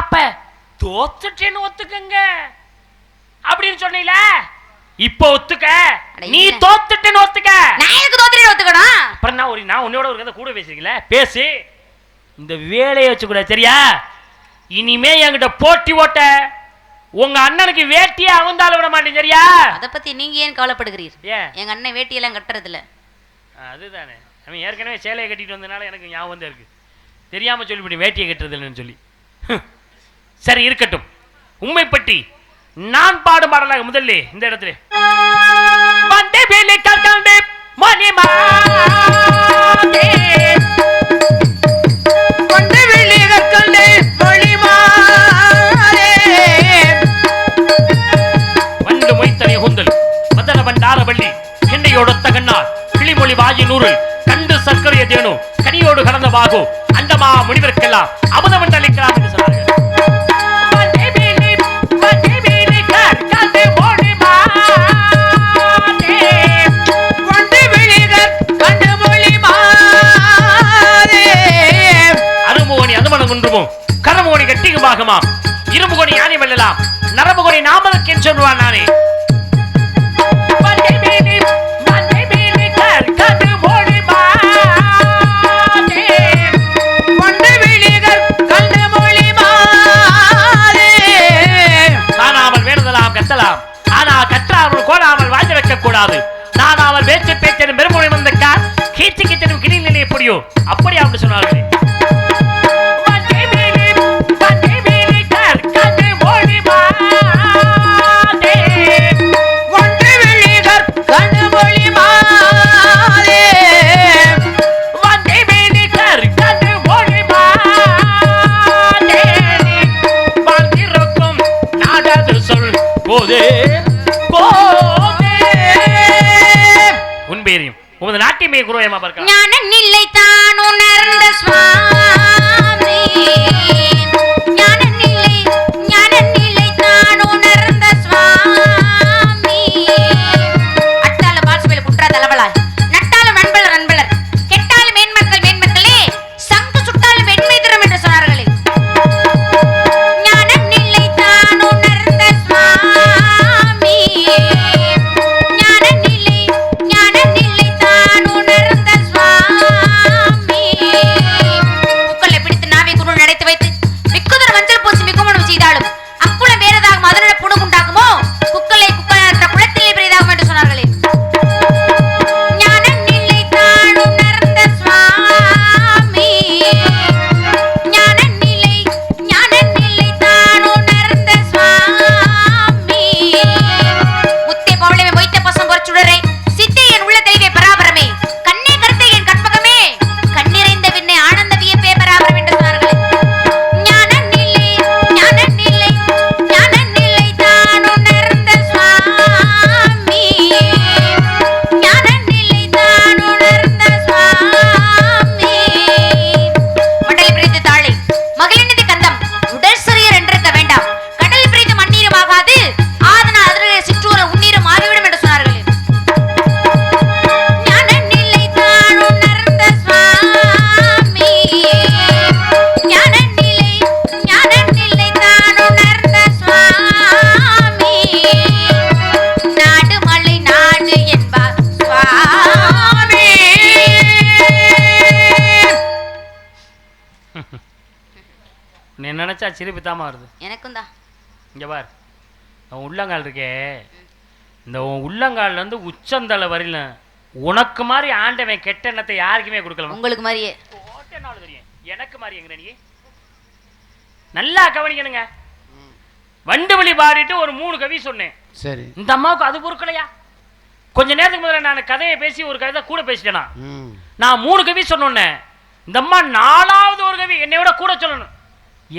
Speaker 1: அப்ப தோத்துட்டேன்னு ஒத்துக்கங்க அப்படின்னு சொன்னீல, இப்போ ஒத்துக்க. நீ தோத்துட்டேன்னு ஒத்துக்க.
Speaker 2: நான் எதுக்கு தோத்துட்டேன்னு ஒத்துக்கணும்?
Speaker 1: அப்புறம் நான் உன்னோட ஒரு கதை கூட பேசுறீங்களே, பேசு. இந்த வேலையை வச்சு கூட சரியா? இனிமே என்கிட்ட போட்டி ஓட்ட உங்க அண்ணனுக்கு வேட்டியே அவந்தால விட மாட்டேன் சரியா?
Speaker 2: அத பத்தி நீங்க ஏன் கவலைப்படுகிறீர்? எங்க அண்ணன் வேட்டியெல்லாம் கட்டுறது இல்ல.
Speaker 1: அதுதானே, அவன் ஏற்கனவே சேலையை கட்டிட்டு வந்தனால எனக்கு ஞாபகம் தான் இருக்கு. தெரியாம சொல்லிவிட்டு வேட்டியை கட்டுறது இல்லைன்னு சொல்லி. சரி இருக்கட்டும். உண்மைப்பட்டி நான் பாடும் பாடலாக முதல்ல இந்த இடத்துல வண்டு மொய்த்தனை கூந்தல் மதன வண்டாரவள்ளி கிண்டையோடொத்த கண்ணால் கிளிமொழி வாயி நூறு கண்டு சர்க்கரைய தேனும் கனியோடு கலந்த வாகு அண்டமா முனிவருக்கெல்லாம் அமுதமண்டலிக்கலாம் என்று சொன்னார்கள். விடுவோம். கரமுகோணி கட்டிகமாகமாம், இரும்புகோணி யானை வெல்லலாம், நரம்புகோணி நாமதற்கு என்று சொல்லுவான் நானே. காணாமல் வேண்டுதலாம் கத்தலாம், ஆனா கற்றாமல் கோணாமல் வாழ்ந்து வைக்க கூடாது. நான் அவர் பேச்சு பேச்சனும் பெருமொழி வந்தக்கார் கீச்சு கீச்சனும் கிளி நிலை எப்படியோ அப்படி அப்படி சொன்னார்கள். உன்பேரியும் உமது நாட்டியமே குருவயமா பார்க்க
Speaker 2: ஞானம் இல்லை தான் உணர்ந்த சுவாமி, ஞானம் இல்லை தான் உணர்ந்த சுவாமி. அட்டால பால்சுமையில குற்றா தலவலாய், நட்டாலும் நண்பலர் நண்பலர், கெட்டாலும் மேன்மக்கள் மேன்மக்களே, சங்கு சுட்டாலும் வெண்மை தரும் என்று சொன்னார்களே. ஞானம் இல்லை தான் உணர்ந்த சுவாமி, ஞானம் இல்லை தான் உணர்ந்த சுவாமி. புக்களை பிடித்து நாவை குரு நடத்தி வைத்து மிக்குதர் மஞ்சள் பூசி மிகுமணம் செய்தாலும் அக்குளம் வேறதாகும், அதனுடைய புணுகுண்டாகுமோ குக்களை குக்கலற்ற குளத்திலே பெரிதாகும் என்று சொன்னார்களே. ஞானம் இல்லை தான் உணர்ந்த சுவாமி, ஞானம் இல்லை தான் உணர்ந்த சுவாமி. முத்தே பவளமே மொய்த்த பசம் பொறச்சுடரே, சித்தே என் உள்ள தெளிவே பராபரமே, கண்ணே கருத்தை என் கற்பகமே, கண்ணிறைந்த விண்ணே ஆனந்த வியப்பே பராபரம் என்று சொன்னார்களே. ஞானம் இல்லை தான் உணர்ந்த சுவாமி, ஞானம் இல்லை தான் உணர்ந்த சுவாமி. மண்டல் பிரித்து தாளை மகளினது கந்தம் உடல் சிறியர் என்றிருக்க வேண்டாம், கடல் பிரித்து மண்ணீருமாகாது, ஆதனால் அதிலே சிற்றூர உண்ணீரும் ஆகிவிடும் என்று சொன்னார்களே. ஞானம் இல்லை தான் உணர்ந்த சுவாமி, ஞானம் இல்லை தான் உணர்ந்த சுவாமி. நாடு மலை நாடு என்பார் சுவாமி.
Speaker 1: நீ நினைச்சா சிரிப்பு தாமா வருது.
Speaker 2: எனக்கும் தான்.
Speaker 1: இங்க பார், உன் உள்ளங்கால் இருக்கே, இந்த உன் உள்ளங்கால்ல இருந்து உச்சந்தலை வரையில உனக்கு மாதிரி ஆண்டவன் கெட்ட எண்ணத்தை யாருக்குமே கொடுக்கல.
Speaker 2: உங்களுக்கு மாதிரியே
Speaker 1: தெரியும், எனக்கு மாதிரி எங்க நீ நல்லா கவனிக்கணுங்க. வண்டு வழி பாடிட்டு ஒரு 3 கவி சொன்னேன்.
Speaker 5: சரி,
Speaker 1: இந்த அம்மாவுக்கு அது பொறுக்கலையா? கொஞ்ச நேரத்துக்கு முதல்ல நான் கதையை பேசி ஒரு கதை கூட பேசிட்டேனா? நான் 3 கவி சொன்னோன்னே இந்த அம்மா 4வது ஒரு கவி என்னை விட கூட சொல்லணும்.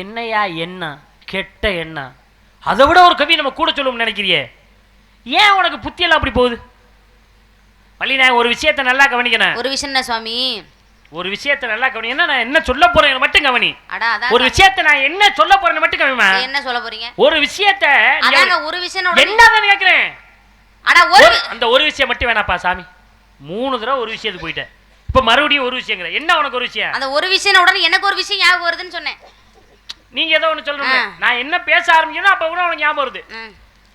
Speaker 1: என்னையா என்ன கெட்ட என்ன, அதை விட ஒரு கவி நம்ம கூட சொல்லணும்னு நினைக்கிறியே, ஏன் உனக்கு புத்தியெல்லாம் அப்படி போகுது? வள்ளி, நான் ஒரு விஷயத்தை நல்லா கவனிக்கணும்.
Speaker 2: ஒரு விஷயம் என்ன சுவாமி?
Speaker 1: ஒரு விஷயத்தை நல்லா கவனிக்கணும். நான் என்ன சொல்ல போறேன் மட்டும் கவனி. ஒரு விஷயத்தை நான் என்ன சொல்ல போறேன்னு மட்டும் கவனிமா.
Speaker 2: என்ன சொல்ல போறீங்க?
Speaker 1: ஒரு விஷயத்தை
Speaker 2: அதாங்க ஒரு விஷயம்
Speaker 1: என்னதான் கேக்குறேன்.
Speaker 2: அட ஒரு
Speaker 1: அந்த ஒரு விஷயம் மட்டும் வேணாப்பா சாமி. 3 தடவை ஒரு விஷயத்துக்கு போயிட்டேன், இப்ப மறுபடியும் ஒரு விஷயங்கிற. என்ன உனக்கு ஒரு விஷயம்?
Speaker 2: அந்த ஒரு விஷயம் உடனே எனக்கு ஒரு விஷயம் ஞாபகம் வருதுன்னு சொன்னேன்.
Speaker 1: நீங்க ஏதோ ஒண்ணு சொல்லுங்க, நான் என்ன பேச ஆரம்பிக்கணும் அப்ப கூட உனக்கு ஞாபகம் வருது.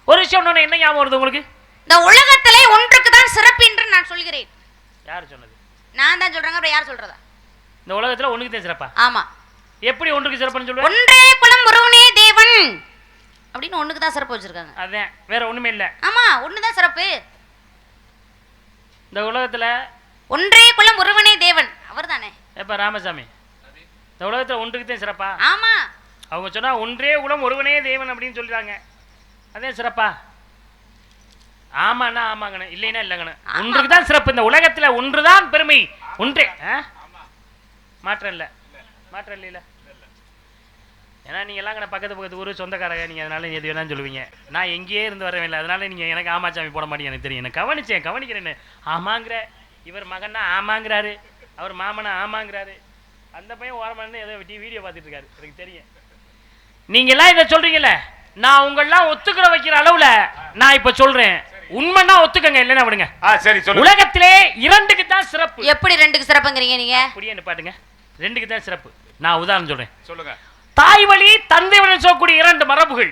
Speaker 1: ஒரு விஷயம் ஒண்ணு என்ன ஞாபகம் வருது உங்களுக்கு?
Speaker 2: இந்த உலகத்திலே ஒன்றுக்கு தான் சிறப்பு என்று நான் சொல்கிறேன்.
Speaker 1: யார் சொன்னது?
Speaker 2: நான் தான் சொல்றேங்க, அப்புறம் யார் சொல்றதா?
Speaker 1: இந்த உலகத்துல ஒண்ணுக்கு தான் சிறப்பா?
Speaker 2: ஆமா.
Speaker 1: எப்படி ஒன்றுக்கு சிறப்புன்னு சொல்லுவேன்?
Speaker 2: ஒன்றே குலம் ஒருவனே தேவன் அப்படின்னு ஒண்ணுக்கு தான் சிறப்பு வச்சிருக்காங்க.
Speaker 1: அதான், வேற ஒண்ணுமே இல்ல.
Speaker 2: ஆமா, ஒண்ணுதான் சிறப்பு.
Speaker 1: இந்த உலகத்துல
Speaker 2: ஒன்றே குலம் ஒருவனே தேவன், அவர்தானே?
Speaker 1: எப்ப ராமசாமி, இந்த உலகத்துல ஒன்றுக்கு தான் சிறப்பா?
Speaker 2: ஆமா.
Speaker 1: அவங்க சொன்னா ஒன்றே குலம் ஒருவனே தேவன் அப்படின்னு சொல்லிட்டாங்க, அதே சிறப்பா? ஆமாண்ணா ஆமாங்கண்ணா, இல்லைன்னா இல்லைங்கண்ணா. ஒன்றுக்கு தான் சிறப்பு. இந்த உலகத்துல ஒன்றுதான் பெருமை. ஒன்றே மாற்றம் இல்லை, மாற்றம் இல்லை. ஏன்னா நீங்க எல்லாம் பக்கத்து ஊர் சொந்தக்காரங்க, நீங்க அதனால எது வேணாலும் சொல்லுவீங்க. நான் எங்கேயே இருந்து வரவே இல்லை, அதனால நீங்க எனக்கு ஆமாச்சாமி போட மாட்டீங்க. எனக்கு தெரியும், எனக்கு கவனிக்கிறேன்னு. ஆமாங்கிற இவர் மகன்னா ஆமாங்கிறாரு, அவர் மாமனா ஆமாங்கிறாரு, அந்த பையன் ஓரமான ஏதோ வீடியோ பார்த்துட்டு இருக்காரு, எனக்கு தெரியும். நீங்க எல்லாம் இதை சொல்றீங்கல்ல, நான் உங்களெல்லாம் ஒத்துக்கிற வைக்கிற அளவுல நான் இப்ப சொல்றேன். உண்மைன்னா ஒத்துக்கங்க, இல்லைன்னா விடுங்க.
Speaker 3: சரி,
Speaker 1: உலகத்திலே 2க்கு தான் சிறப்பு.
Speaker 2: எப்படி 2க்கு சிறப்புங்கிறீங்க நீங்க?
Speaker 1: அப்படியே பாட்டுங்க, 2க்கு தான் சிறப்பு. நான் உதாரணம் சொல்றேன்,
Speaker 3: சொல்லுங்க.
Speaker 1: தாய் வழி தந்தை வழி சொல்லக்கூடிய 2 மரபுகள்.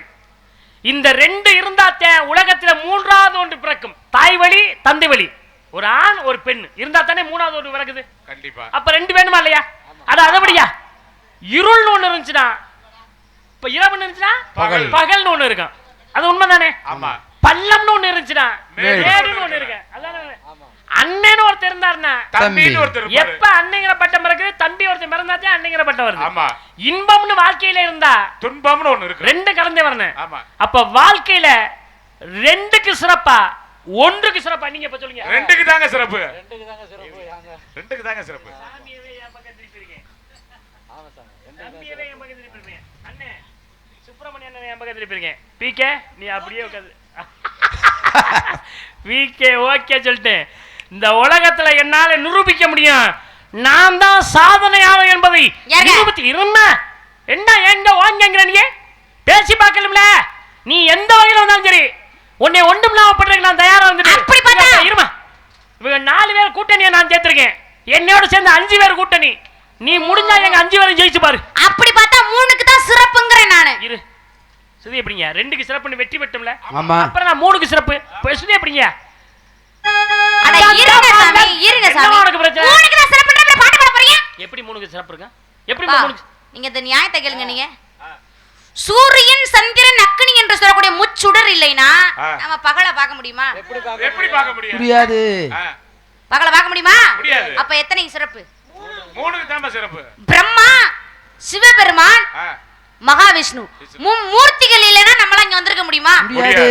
Speaker 1: இந்த 2 இருந்தாத்தான் உலகத்துல 3வது ஒன்று பிறக்கும். தாய் வழி தந்தை வழி, ஒரு ஆண் ஒரு பெண் இருந்தா தானே 3வது ஒன்று பிறக்குது.
Speaker 3: கண்டிப்பா.
Speaker 1: அப்ப 2 வேணுமா இல்லையா? அது அதபடியா இருள்னு ஒண்ணு இருந்துச்சுன்னா, இப்ப இரவுன்னு இருந்துச்சுன்னா பகல்னு ஒண்ணு இருக்கும். அது உண்மைதானே?
Speaker 3: ஆமா.
Speaker 1: பள்ளம்னு ஒண்ணு இருந்துச்சுன்னா மேடுன்னு ஒண்ணு இருக்கு. அதானே? அண்ணன் ஒருத்தர் இருந்தாருன்னா
Speaker 3: தம்பின்னு ஒருத்தர் இருப்பாரு.
Speaker 1: எப்ப அண்ணங்கிற பட்டம் பிறகு தம்பி ஒருத்தர் பிறந்தாச்சே அண்ணங்கிற பட்டம் வருது.
Speaker 3: ஆமா.
Speaker 1: இன்பம்னு வாழ்க்கையில இருந்தா
Speaker 3: துன்பம்னு ஒண்ணு இருக்கு.
Speaker 1: 2 கலந்தே வரணும்.
Speaker 3: ஆமா.
Speaker 1: அப்ப வாழ்க்கையில 2க்கு சிறப்பா 1க்கு சிறப்பா? நீங்க இப்ப சொல்லுங்க.
Speaker 3: 2க்கு தாங்க சிறப்பு. 2க்கு தாங்க சிறப்பு.
Speaker 1: சாமியவே என் பக்கம் திருப்பிருக்கேன். ஆமா சாமி. சாமியவே என் பக்கம் திருப்பிருக்கேன். அண்ணே சுப்பிரமணியன் அண்ணன் என் பக்கம் திருப்பிருக்கேன். பிகே நீ அப்படியே உட்காந்து. பிகே ஓகே சொல்லிட்டேன். இந்த உலகத்துல என்னால நிரூபிக்க முடியும், நான் தான் சாதனையாளர் என்பதை நிரூபித்து இருந்தேன். என்ன எங்க வாங்கிங்கிற நீ பேசி பார்க்கலும்ல. நீ எந்த வகையில வந்தாலும் சரி உன்னை ஒண்ணும் இல்லாம பண்றதுக்கு நான் தயாரா வந்துட்டு.
Speaker 2: அப்படி பார்த்தா
Speaker 1: இருமா, இவங்க 4 பேர் கூட்டணியை நான் சேர்த்திருக்கேன். என்னோட சேர்ந்து 5 பேர் கூட்டணி. நீ முடிஞ்சா எங்க 5 பேரும் ஜெயிச்சு பாரு.
Speaker 2: அப்படி பார்த்தா 3க்கு தான் சிறப்புங்கறேன் நானு.
Speaker 1: இரு சுதி எப்படிங்க? 2க்கு சிறப்புன்னு வெற்றி பெற்றோம்ல,
Speaker 5: ஆமா.
Speaker 1: அப்புறம் நான் 3க்கு சிறப்பு. சுதி எப்படிங்க?
Speaker 2: அட இருங்க சாமி, இருங்க சாமி.
Speaker 1: என்ன உனக்கு பிரச்சனை?
Speaker 2: 3க்கு தான் சிறப்புன்றத பாட்டு பாட போறீங்க?
Speaker 1: எப்படி 3க்கு சிறப்பு இருக்கு? எப்படி
Speaker 2: பா,
Speaker 1: 3க்கு?
Speaker 2: நீங்க இந்த நியாயத்தை கேளுங்க. நீங்க சூரியன் சந்திரன் அக்னி என்று சொல்லக்கூடிய முச்சுடர் இல்லைனா நம்ம பகல பார்க்க முடியுமா?
Speaker 3: எப்படி பார்க்க முடியும்?
Speaker 5: முடியாது.
Speaker 2: பகல பார்க்க முடியுமா?
Speaker 3: முடியாது.
Speaker 2: அப்ப எத்தனைக்கு சிறப்பு?
Speaker 3: 3க்கு தான் சிறப்பு.
Speaker 2: பிரம்மா, சிவபெருமான், மகாவிஷ்ணு மூர்த்திகள் இல்லைனா நம்மள இங்க வந்திருக்க முடியுமா?
Speaker 5: முடியாது.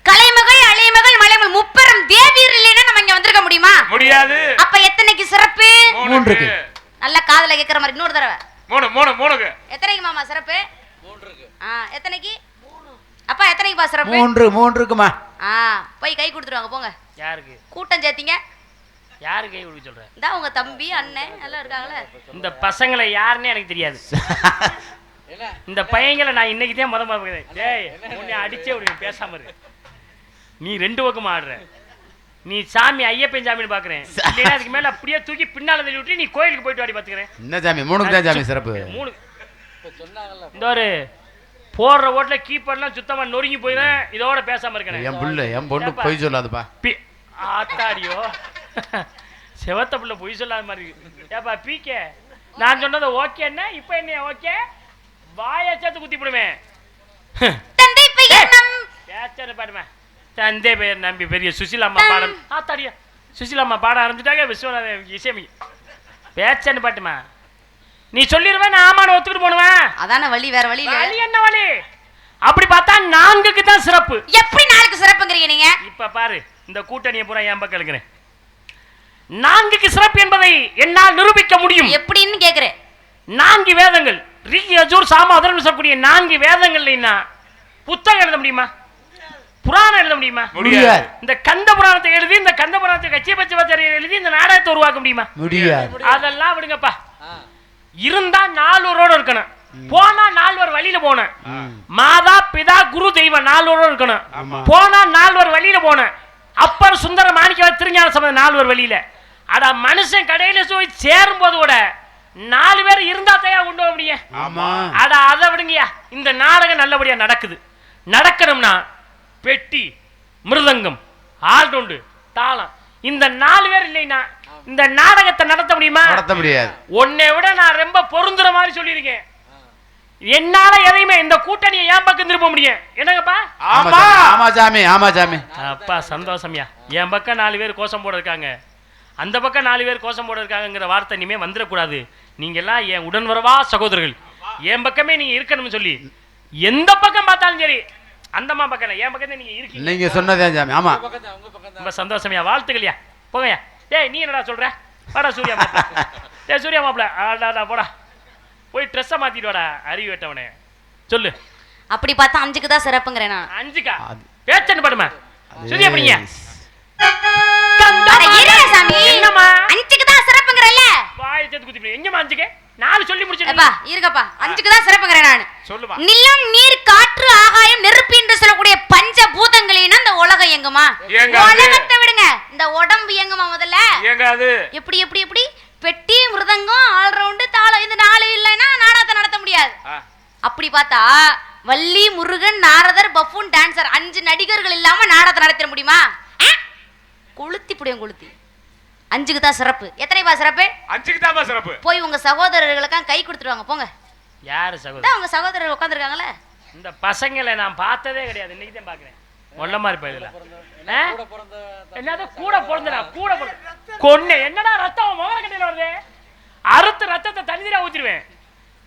Speaker 2: கலைமகள், அலைமகள், மலைமகள் முப்பெரும் தேவியர் இல்லைனா நம்ம இங்க வந்திருக்க முடியுமா?
Speaker 3: முடியாது.
Speaker 2: அப்ப எத்தனைக்கு சிறப்பு?
Speaker 5: 3க்கு.
Speaker 2: நல்ல காதுல கேக்குற மாதிரி இன்னொரு தடவை.
Speaker 3: 3க்கு.
Speaker 2: எத்தனைக்கு மாமா சிறப்பு? 3க்கு. எத்தனைக்கு? அப்பா எத்தனைக்குப்பா சிறப்பு?
Speaker 5: 3க்குமா.
Speaker 2: போய் கை கொடுத்துருவாங்க போங்க.
Speaker 1: யாருக்கு
Speaker 2: கூட்டம் சேர்த்தீங்க?
Speaker 1: யாரு கை கொடுக்க சொல்ற?
Speaker 2: இந்தா உங்க தம்பி அண்ணன் எல்லாம் இருக்காங்களே.
Speaker 1: இந்த பசங்களை யாருன்னு எனக்கு தெரியாது. இந்த பையங்களை நான் இன்னைக்கு தான் முத பார்க்கிறேன். டேய் உன்னை அடிச்சே விடுவேன், பேசாம இரு. நீ 2 பக்கம் ஆடுற. நீ சாமி ஐயப்பன் சாமின்னு பாக்குறேன். இல்லைன்னா அதுக்கு மேல அப்படியே தூக்கி பின்னால தள்ளி விட்டு நீ கோயிலுக்கு போயிட்டு வாடி பாத்துக்கிறேன்.
Speaker 5: என்ன சாமி 3க்கு தான் சாமி சிறப்பு.
Speaker 1: 3 இந்த ஒரு போடுற ஓட்டுல கீப்பர்லாம் சுத்தமா நொறுங்கி போயிடும். இதோட பேசாம இருக்கிறேன்.
Speaker 5: என் பொண்ணு பொய் சொல்லாதுப்பா.
Speaker 1: ஆத்தாடியோ செவத்த புள்ள பொய் சொல்லாத மாதிரி இருக்கு. ஏப்பா பிகே நான் சொன்னது ஓகேன்னா இப்ப என்ன ஓகே? வாயை சேர்த்து குத்தி போடுவேன்.
Speaker 2: தந்தை பெயர்
Speaker 1: பேச்சனை பாடுமே. தந்தை பெயர் நம்பி பெரிய சுசிலாம்மா பாடம். ஆத்தாடியா சுசிலாம்மா பாட ஆரம்பிச்சுட்டாங்க. விஸ்வநாதன் இசையமை பேச்சன்னு பாட்டுமா. நீ சொல்லிடுவேன், நான் ஆமான்னு ஒத்துக்கிட்டு போடுவேன்.
Speaker 2: அதான வழி, வேற வழி இல்ல.
Speaker 1: வழி என்ன வழி? அப்படி பார்த்தா 4க்கு தான் சிறப்பு.
Speaker 2: எப்படி 4க்கு சிறப்புங்கறீங்க நீங்க? இப்ப
Speaker 1: பாரு, இந்த கூட்டணியை பூரா என் பக்கம் இருக்கிறேன். 4க்கு சிறப்பு என்பதை என்னால் நிரூபிக்க முடியும்.
Speaker 2: எப்படின்னு கேக்குறேன்.
Speaker 1: 4 வேதங்கள் ரிக் யஜுர் சாம அதர்வணம் சொல்லக்கூடிய 4 வேதங்கள்னா புத்தகம் எழுத முடியுமா? புராணம் எழுத முடியுமா?
Speaker 5: முடியாது.
Speaker 1: இந்த கந்த புராணத்தை எழுதி இந்த கந்த புராணத்தை கட்சி பச்சை பச்சை எழுதி இந்த நாடகத்தை உருவாக்க முடியுமா?
Speaker 5: முடியாது.
Speaker 1: அதெல்லாம் விடுங்கப்பா. இருந்தா 4 பேரோட இருக்கணும். போனா 4 பேர் வழியில போன. மாதா பிதா குரு தெய்வம் 4 பேரோட இருக்கணும். போனா 4 பேர் வழியில போன. அப்பர் சுந்தர மாணிக்க திருஞான சம்பந்தம் 4 பேர் வழியில. அட மனுஷன் கடையில போய் சேரும் போது கூட 4 பேர் இருந்தா தயா கொண்டு போக முடியும். அட அதை விடுங்கயா. இந்த நாடகம் நல்லபடியா நடக்குது. நடக்கணும்னா பெட்டி, மிருதங்கம், ஆல்ரவுண்டு, தாளம் இந்த 4 பேர் இல்லைன்னா இந்த நாடகத்தை நடத்த முடியுமா?
Speaker 5: நடத்த முடியாது.
Speaker 1: உன்னை விட நான் ரொம்ப பொருந்துற மாதிரி சொல்லியிருக்கேன். என்னால எதையுமே இந்த கூட்டணியை என் பக்கம் திருப்ப முடியும். என்னங்கப்பா?
Speaker 5: ஆமா சாமி, ஆமா சாமி.
Speaker 1: அப்பா சந்தோஷம்யா. என் பக்கம் 4 பேர் கோஷம் போட இருக்காங்க, அந்த பக்கம் 4 பேர் கோஷம் போட இருக்காங்கிற வார்த்தை இனிமே வந்துடக்கூடாது. நீங்க எல்லாம் என் உடன்வரவா சகோதரர்கள். என் பக்கமே நீங்க இருக்கணும்னு சொல்லி எந்த பக்கம் பார்த்தாலும் சரி, அந்தம்மா பக்கம் என் பக்கத்தை நீங்க இருக்கீங்க.
Speaker 5: நீங்க சொன்னதே சாமி. ஆமா
Speaker 1: ரொம்ப சந்தோஷம்யா. வாழ்த்துக்கள்யா. போங்கய்யா. டேய் நீ என்னடா சொல்ற? வாடா சூர்யா மாப்பிள்ள. டேய் சூர்யா மாப்பிள்ள, ஆடாடா போடா, போய் ட்ரெஸ்ஸை மாத்திட்டு வாடா அறிவு வெட்டவனே. சொல்லு.
Speaker 2: அப்படி பார்த்தா 5க்கு தான் சிறப்புங்கிறேன் நான்.
Speaker 1: 5க்கா? பேச்சன்னு பாடுமா. சூர்யா அப்படிங்க.
Speaker 2: என்னம்மா 5க்கு தான் சிறப்புங்கறல்ல?
Speaker 1: வாயை சேர்த்து குத்தி. எங்கம்மா 5க்கு? 4 சொல்லி முடிச்சிட்டேன்.
Speaker 2: அப்பா இருங்கப்பா. 5க்கு தான் சிறப்புங்கறேன் நான்.
Speaker 3: சொல்லுமா.
Speaker 2: நிலம், நீர், காற்று, ஆகாயம், நெருப்பு என்று சொல்லக்கூடிய பஞ்ச பூதங்களினா இந்த உலகம் எங்குமா? உலகத்தை விடுங்க, இந்த உடம்பு எங்குமா முதல்ல?
Speaker 3: எங்காது?
Speaker 2: எப்படி எப்படி எப்படி? பெட்டி, மிருதங்கம், ஆல் ரவுண்ட், தாளம் இந்த 4 இல்லைன்னா நாடகத்தை நடத்த முடியாது. முடியாது.
Speaker 3: ஆ.
Speaker 2: அப்படி பார்த்தா வள்ளி, முருகன், நாரதர், பஃபூன், டான்சர் 5 நடிகர்கள் இல்லாம நாடகத்தை நடத்த முடியுமா? கொளுத்தி புடியும் கொளுத்தி. 5க்கு தான் சிறப்பு. எத்தனைப்பா சிறப்பு?
Speaker 3: 5க்கு தான் சிறப்பு.
Speaker 2: போய் உங்க சகோதரர்களுக்கெல்லாம் கை கொடுத்துருவாங்க போங்க.
Speaker 1: யாரு சகோதரி?
Speaker 2: அதான் உங்க சகோதரர்கள் உட்காந்துருக்காங்களே.
Speaker 1: இந்த பசங்களை நான் பார்த்ததே கிடையாது, இன்னைக்கு தான் பாக்குறேன். மொல்ல மாதிரி பயில என்னது கூட பிறந்தா கூட பிறந்த கொன்ன என்னடா ரத்தம் மோகன கட்டையில வருது, அறுத்து ரத்தத்தை தண்ணீரா ஊத்திடுவேன்.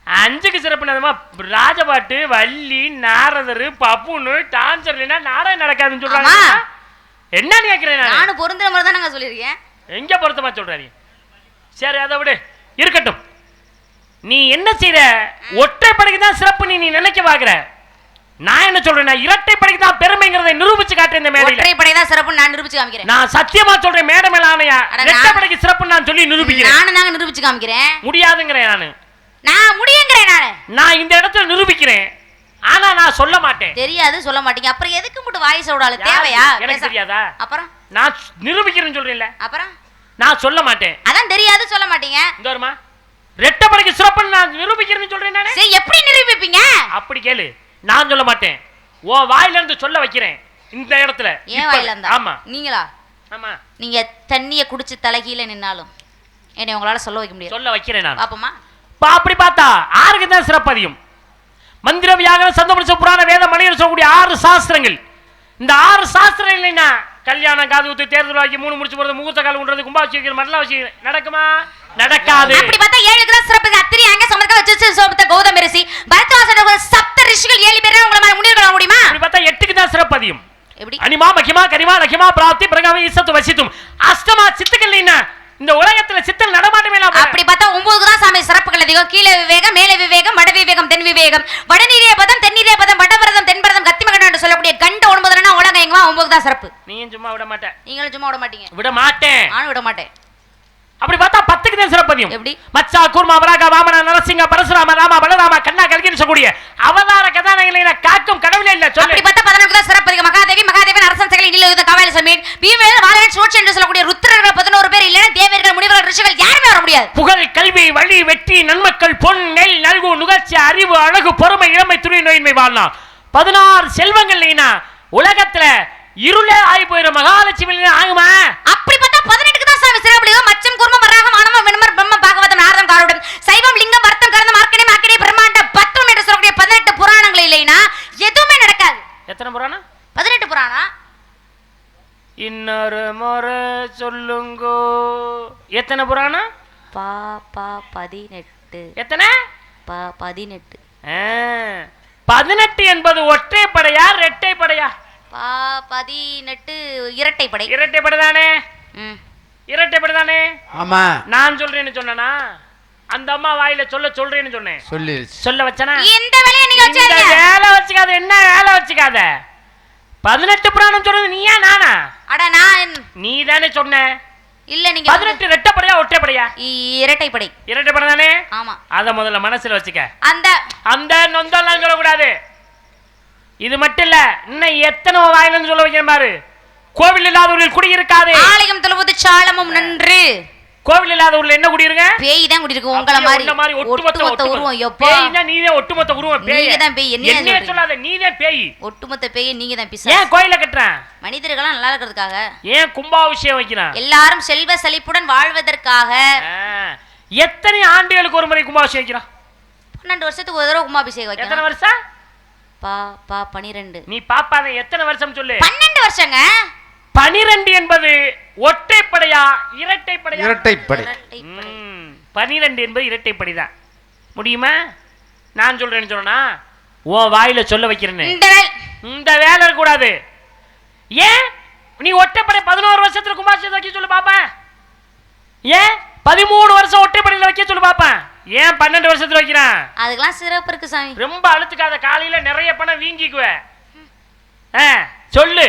Speaker 1: 5க்கு சிறப்புனதுமா ராஜபாட்டு, வள்ளி, நாரதர், பப்புன்னு, டான்சர் இல்லைன்னா நாடகம் நடக்காதுன்னு சொல்றாங்க. என்ன கேட்கிறேன்
Speaker 2: நானும் பொருந்துற மாதிரி தான் நாங்க சொல்லியிருக்கேன்.
Speaker 1: எங்க பொருத்தமா சொல்றாரு? சரி அதை விடு, இருக்கட்டும். நீ என்ன செய்யற? ஒற்றைப்படைக்கு தான் சிறப்பு நீ நினைக்க பாக்குற. நான் என்ன சொல்றேன், இரட்டைப்படைக்கு தான் பெருமைங்கிறதை நிரூபிச்சு காட்டுறேன். இந்த மேடையில
Speaker 2: ஒற்றைப்படை தான் சிறப்பு நான் நிரூபிச்சு காமிக்கிறேன்.
Speaker 1: நான் சத்தியமா சொல்றேன், மேடை மேல ஆணையா இரட்டைப்படைக்கு சிறப்பு நான் சொல்லி நிரூபிக்கிறேன்.
Speaker 2: நானும் தாங்க நிரூபிச்சு காமிக்கிறேன்.
Speaker 1: முடியாதுங்கிறேன்
Speaker 2: நான் முடியுங்கிறேன்.
Speaker 1: நான் இந்த இடத்துல நிரூபிக்கிறேன், ஆனா நான் சொல்ல மாட்டேன்.
Speaker 2: தெரியாது, சொல்ல மாட்டீங்க. அப்புறம் எதுக்கு மட்டும் வாய்ஸ் விடால? தேவையா?
Speaker 1: எனக்கு தெரியாதா?
Speaker 2: அப்புறம்
Speaker 1: நான் நிரூபிக்கிறேன்னு சொல்றேன்ல,
Speaker 2: அப்புறம்
Speaker 1: நான் சொல்ல மாட்டேன்.
Speaker 2: அதான் தெரியாது, சொல்ல மாட்டீங்க.
Speaker 1: இந்த வருமா ரெட்டப்படைக்கு சிறப்பு நான் நிரூபிக்கிறேன்னு சொல்றேன் நானே.
Speaker 2: சரி, எப்படி நிரூபிப்பீங்க?
Speaker 1: அப்படி கேளு, நான் சொல்ல மாட்டேன். ஓ வாயில இருந்து சொல்ல வைக்கிறேன் இந்த இடத்துல.
Speaker 2: ஏன் வாயில இருந்தா?
Speaker 1: ஆமா
Speaker 2: நீங்களா?
Speaker 1: ஆமா.
Speaker 2: நீங்க தண்ணிய குடிச்சு தலைகீழ நின்னாலும் என்னை உங்களால சொல்ல வைக்க முடியாது.
Speaker 1: சொல்ல வைக்கிறேன் நான்.
Speaker 2: பாப்போமா?
Speaker 1: அப்படி பார்த்தா 6க்கு தான் சிறப்பு அதிகம். மந்திர வியாகரம், சந்தபுருஷ புராண, வேத, மணியர் சொல்லக்கூடிய 6 சாஸ்திரங்கள். இந்த 6 சாஸ்திரம் இல்லைன்னா கல்யாணம், காது குத்து, தேர்தல் வாக்கி, 3 முடிச்சு போறது, முகூர்த்த கால் உண்றது, கும்பாபிஷேகம், மண்டல வச்சு நடக்குமா? நடக்காது.
Speaker 2: அப்படி பார்த்தா 7க்கு தான் சிறப்பு. அத்திரி அங்க சமர்க்க வச்சு சோபத்த கௌதம ரிஷி, பரத்வாசன சப்த ரிஷிகள் 7 பேரை உங்கள மாதிரி முனிவர்கள முடியுமா?
Speaker 1: அப்படி பார்த்தா 8க்கு தான் சிறப்பு அதிகம்.
Speaker 2: எப்படி?
Speaker 1: அனிமா, மகிமா, கரிமா, லகிமா, பிராப்தி, பிரகம, இசத்து, வசித்தும். அஷ்டமா சித்துக்கள் இல்லைன்னா இந்த உலகத்துல சித்தல் நடமாட்டமே இல்ல.
Speaker 2: அப்படி பார்த்தா 9க்கு தான் சாமி சிறப்புகள் அதிகம். கீழே விவேகம், மேலே விவேகம், வட விவேகம், தென் விவேகம், வடநீரிய பதம், தென்நீரிய பதம், வடபரதம், தென்பரதம், கத்திமகன் என்று சொல்லக்கூடிய கண்ட 9னா உலகம் எங்கமா 9க்கு தான் சிறப்பு.
Speaker 1: நீயும் சும்மா விட மாட்டேன்.
Speaker 2: நீங்களும் சும்மா விட மாட்டீங்க.
Speaker 1: விட மாட்டேன்.
Speaker 2: நானும் விட மாட்டேன்.
Speaker 1: அப்படி பார்த்தா 10க்கு தான் சிறப்பு அதிகம்.
Speaker 2: எப்படி?
Speaker 1: மச்சா, கூர்மா, வராக, வாமன, நரசிங்க, பரசுராம, ராம, பலராம, கண்ணா, கல்கின்னு சொல்லக்கூடிய அவதார கதாநாயகனை காக்கும் கடவுளே இல்ல. சொல்லு.
Speaker 2: அப்படி பார்த்தா 11க்கு தான் சிறப்பு அதிகம். மகாதேவி, மகாதேவன், அரசன் சகல நீலயுத காவாலி சமீன், பீமேல், வாலன், சோட்சி என்று சொல்லக்கூடிய ருத்ரர்கள் 11 பேர் இல்லைன்னா தேவர்கள், முனிவர்கள், ரிஷிகள் யாருமே வர முடியாது.
Speaker 1: புகழ், கல்வி, வழி, வெற்றி, நன்மக்கள், பொன், நெல், நல்கு, நுகர்ச்சி, அறிவு, அழகு, பொறுமை, இளமை, துணை, நோயின்மை வாழலாம். 16 செல்வங்கள் இல்லைன்னா உலகத்துல இருளே ஆகி போயிடும். மகாலட்சுமி ஆகுமா?
Speaker 2: அப்படி பார்த்தா 18க்கு தான் சாமி சிறப்பு அதிகம். மச்சம், கூர்மம், வராகம், ஆனமம், வினமர், பிரம்ம, பாகவதம், நாரதம், காரோடம், சைவம், லிங்கம், வர்த்தம், கர்ணம், மார்க்கணி, மாக்கணி, பிரம்மாண்ட, பத்மம் என்று சொல்லக்கூடிய 18 புராணங்கள் இல்லைன்னா எதுவுமே நடக்காது.
Speaker 1: எத்தனை புராணம்?
Speaker 2: 18 புராணம்.
Speaker 1: இன்னொரு முறை சொல்லுங்கோ. எத்தனை புராணம்?
Speaker 2: 18.
Speaker 1: எத்தனை?
Speaker 2: 18.
Speaker 1: 18 என்பது ஒற்றைப்படையா இரட்டைப்படையா?
Speaker 2: 18 இரட்டைப்படை.
Speaker 1: இரட்டைப்படை தானே? இரட்டைப்படை தானே?
Speaker 5: ஆமா.
Speaker 1: நான் சொல்றேன்னு சொன்னா அந்த அம்மா வாயில சொல்றேன்னு சொன்னேன். சொல்ல வச்சனா?
Speaker 2: இந்த வேலையை நீங்க
Speaker 1: இந்த
Speaker 2: வச்சாதீங்க.
Speaker 1: வேலை வச்சுக்காத. என்ன வேலை வச்சுக்காத? 18 புராணம் சொல்றது நீயா நானா?
Speaker 2: அட நான்.
Speaker 1: நீ தானே சொன்ன.
Speaker 2: இல்ல நீங்க
Speaker 1: 18 இரட்டைப்படையா ஒற்றைப்படையா?
Speaker 2: இரட்டைப்படை.
Speaker 1: இரட்டைப்படை தானே?
Speaker 2: ஆமா.
Speaker 1: அத முதல்ல மனசுல வச்சுக்க.
Speaker 2: அந்த
Speaker 1: அந்த நொந்தெல்லாம் சொல்லக்கூடாது. இது மட்டும் இல்ல, இன்னும் எத்தனை வாயிலன்னு சொல்ல வைக்கிறேன் பாரு. கோவில் இல்லாத ஊரில் குடியிருக்காது.
Speaker 2: ஆலயம் தொழுவது சாலமும் நன்று.
Speaker 1: கோவில் இல்லாத ஊர்ல என்ன குடியிருங்க?
Speaker 2: பேய் தான் குடியிருக்கு. உங்கள மாதிரி ஒட்டுமொத்த உருவம். எப்பா
Speaker 1: பேய்னா நீதே ஒட்டுமொத்த உருவம். பேய்
Speaker 2: நீங்க தான் பேய்.
Speaker 1: என்ன சொல்லாத, நீதே பேய்.
Speaker 2: ஒட்டுமொத்த பேய் நீங்க தான் பிசாசு.
Speaker 1: ஏன் கோயில கட்டறான்?
Speaker 2: மனிதர்கள் நல்லா இருக்கிறதுக்காக.
Speaker 1: ஏன் கும்பாபிஷேகம் வைக்கிறான்?
Speaker 2: எல்லாரும் செல்வ செழிப்புடன் வாழ்வதற்காக.
Speaker 1: எத்தனை ஆண்டுகளுக்கு ஒரு முறை கும்பாபிஷேகம் வைக்கிறான்?
Speaker 2: 12 வருஷத்துக்கு ஒரு தடவை கும்பாபிஷேகம் வைக்கிறான்.
Speaker 1: எத்தனை வருஷம்?
Speaker 2: 12.
Speaker 1: நீ பாப்பாத எத்தனை வருஷம் சொல்லு?
Speaker 2: 12 வருஷங்க.
Speaker 1: 12 என்பது ஒற்றைப்படையா இரட்டைப்படையா?
Speaker 5: இரட்டைப்படை.
Speaker 1: 12 என்பது இரட்டைப்படை தான். முடியுமா? நான் சொல்றேன்னு சொன்னா உன் வாயில சொல்ல வைக்கிறேன்னு. இந்த வேலை இருக்க கூடாது. ஏன் நீ ஒற்றைப்படை 11 வருஷத்துல கும்பாபிஷேகம் வைக்க சொல்லு பாப்பா. ஏன் 13 வருஷம் ஒற்றைப்படையில வைக்க சொல்லு பாப்பா. ஏன் 12 வருஷத்துல வைக்கிறான்?
Speaker 2: அதுக்கெல்லாம் சிறப்பு இருக்கு சாமி.
Speaker 1: ரொம்ப அழுத்துக்காத. காலையில நிறைய பணம் வீங்கிக்குவே. சொல்லு.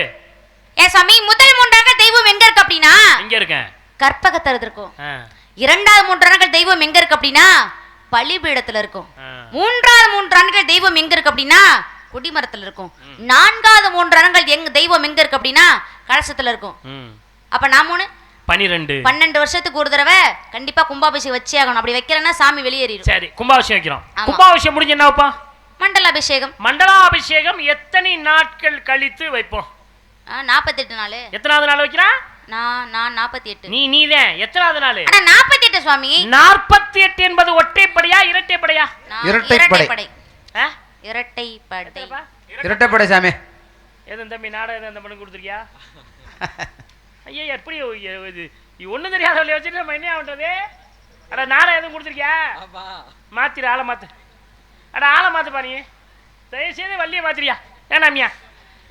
Speaker 2: ஏன் சாமி முதல் 3 ஆண்கள் தெய்வம் எங்க இருக்கு அப்படின்னா?
Speaker 1: எங்க இருக்கேன்?
Speaker 2: கற்பகத்துல இருக்கும். இரண்டாவது 3 ஆண்கள் தெய்வம் எங்க இருக்கு அப்படின்னா? பலிபீடத்துல இருக்கும். மூன்றாவது 3 ஆண்கள் தெய்வம் எங்க இருக்கு அப்படின்னா? குடிமரத்துல இருக்கும். நான்காவது 3 ஆண்கள் தெய்வம் எங்க இருக்கு அப்படின்னா? கலசத்துல இருக்கும். அப்ப நான் 3 12 வருஷத்துக்கு ஒரு தடவை கண்டிப்பா கும்பாபிஷேகம் வச்சே ஆகணும். அப்படி வைக்கிறேன்னா சாமி வெளியேறிடும்.
Speaker 1: சரி, கும்பாபிஷேகம் வைக்கிறோம்.
Speaker 2: ஆமா.
Speaker 1: கும்பாபிஷேகம் முடிஞ்சு என்ன வைப்போம்?
Speaker 2: மண்டலாபிஷேகம்.
Speaker 1: மண்டலாபிஷேகம் எத்தனை நாட்கள் கழித்து வைப்போம்?
Speaker 2: 48 நாள்.
Speaker 1: எத்தனாவது நாள் வைக்கிறா?
Speaker 2: நான் 48.
Speaker 1: நீதான் எத்தனாவது நாள்?
Speaker 2: அட 48 சுவாமி.
Speaker 1: 48 என்பது ஒற்றைப்படையா இரட்டைப்படையா?
Speaker 5: இரட்டைப்படை.
Speaker 2: இரட்டைப்படை.
Speaker 5: இரட்டைப்படை சாமி.
Speaker 1: எதுவும் தம்பி நாடகம் எந்த பண்ணி கொடுத்துருக்கியா? ஐயா எப்படி இது ஒன்றும் தெரியாத வச்சுட்டு நம்ம என்ன ஆகுறது? அட நாடகம் எதுவும் கொடுத்துருக்கியா? மாத்திர ஆளை மாத்து. அட ஆளை மாத்துப்பா நீ. தயவுசெய்து வள்ளியை மாத்திரியா? ஏனாமியா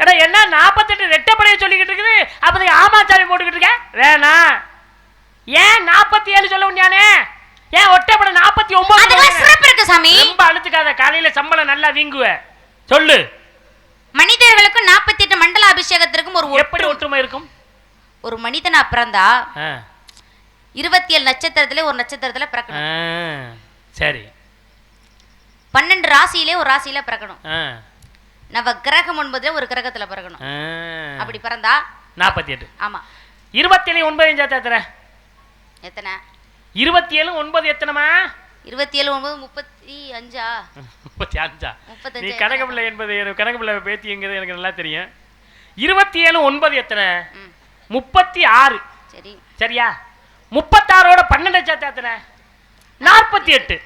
Speaker 1: எடா என்ன 48 ரெட்டைப்படையை சொல்லிக்கிட்டு இருக்குது, அப்போதைக்கு ஆமாச்சாமி போட்டுக்கிட்டு இருக்க? வேணாம். ஏன் 47 சொல்ல முடியானே? ஏன் ஒற்றைப்படை 49?
Speaker 2: சிறப்பு இருக்கு சாமி.
Speaker 1: ரொம்ப அழுத்துக்காத, காலையில சம்பளம் நல்லா வீங்குவ. சொல்லு.
Speaker 2: மனிதர்களுக்கு 48 மண்டல அபிஷேகத்திற்கும் ஒரு
Speaker 1: எப்படி ஒற்றுமை இருக்கும்?
Speaker 2: ஒரு மனிதனா பிறந்தா 27 நட்சத்திரத்திலே ஒரு நட்சத்திரத்துல பிறக்கணும்.
Speaker 1: சரி.
Speaker 2: 12 ராசியிலே ஒரு ராசியில பிறக்கணும். நவ கிரகம் 9 ஒரு கிரகத்துல பிறக்கணும். அப்படி பிறந்தா
Speaker 1: 48.
Speaker 2: ஆமா.
Speaker 1: 27 9 எத்தனை?
Speaker 2: எத்தனை?
Speaker 1: 27 9 எத்தனைமா?
Speaker 2: 27 9 35.
Speaker 1: 35. நீ கணக்கு பிள்ளை என்பது கணக்கு பிள்ளை பேத்திங்கிறது எனக்கு நல்லா தெரியும். 27 9 எத்தனை? 36.
Speaker 2: சரி.
Speaker 1: சரியா? 36ஓட 12 சேர்த்தா எத்தனை? 48.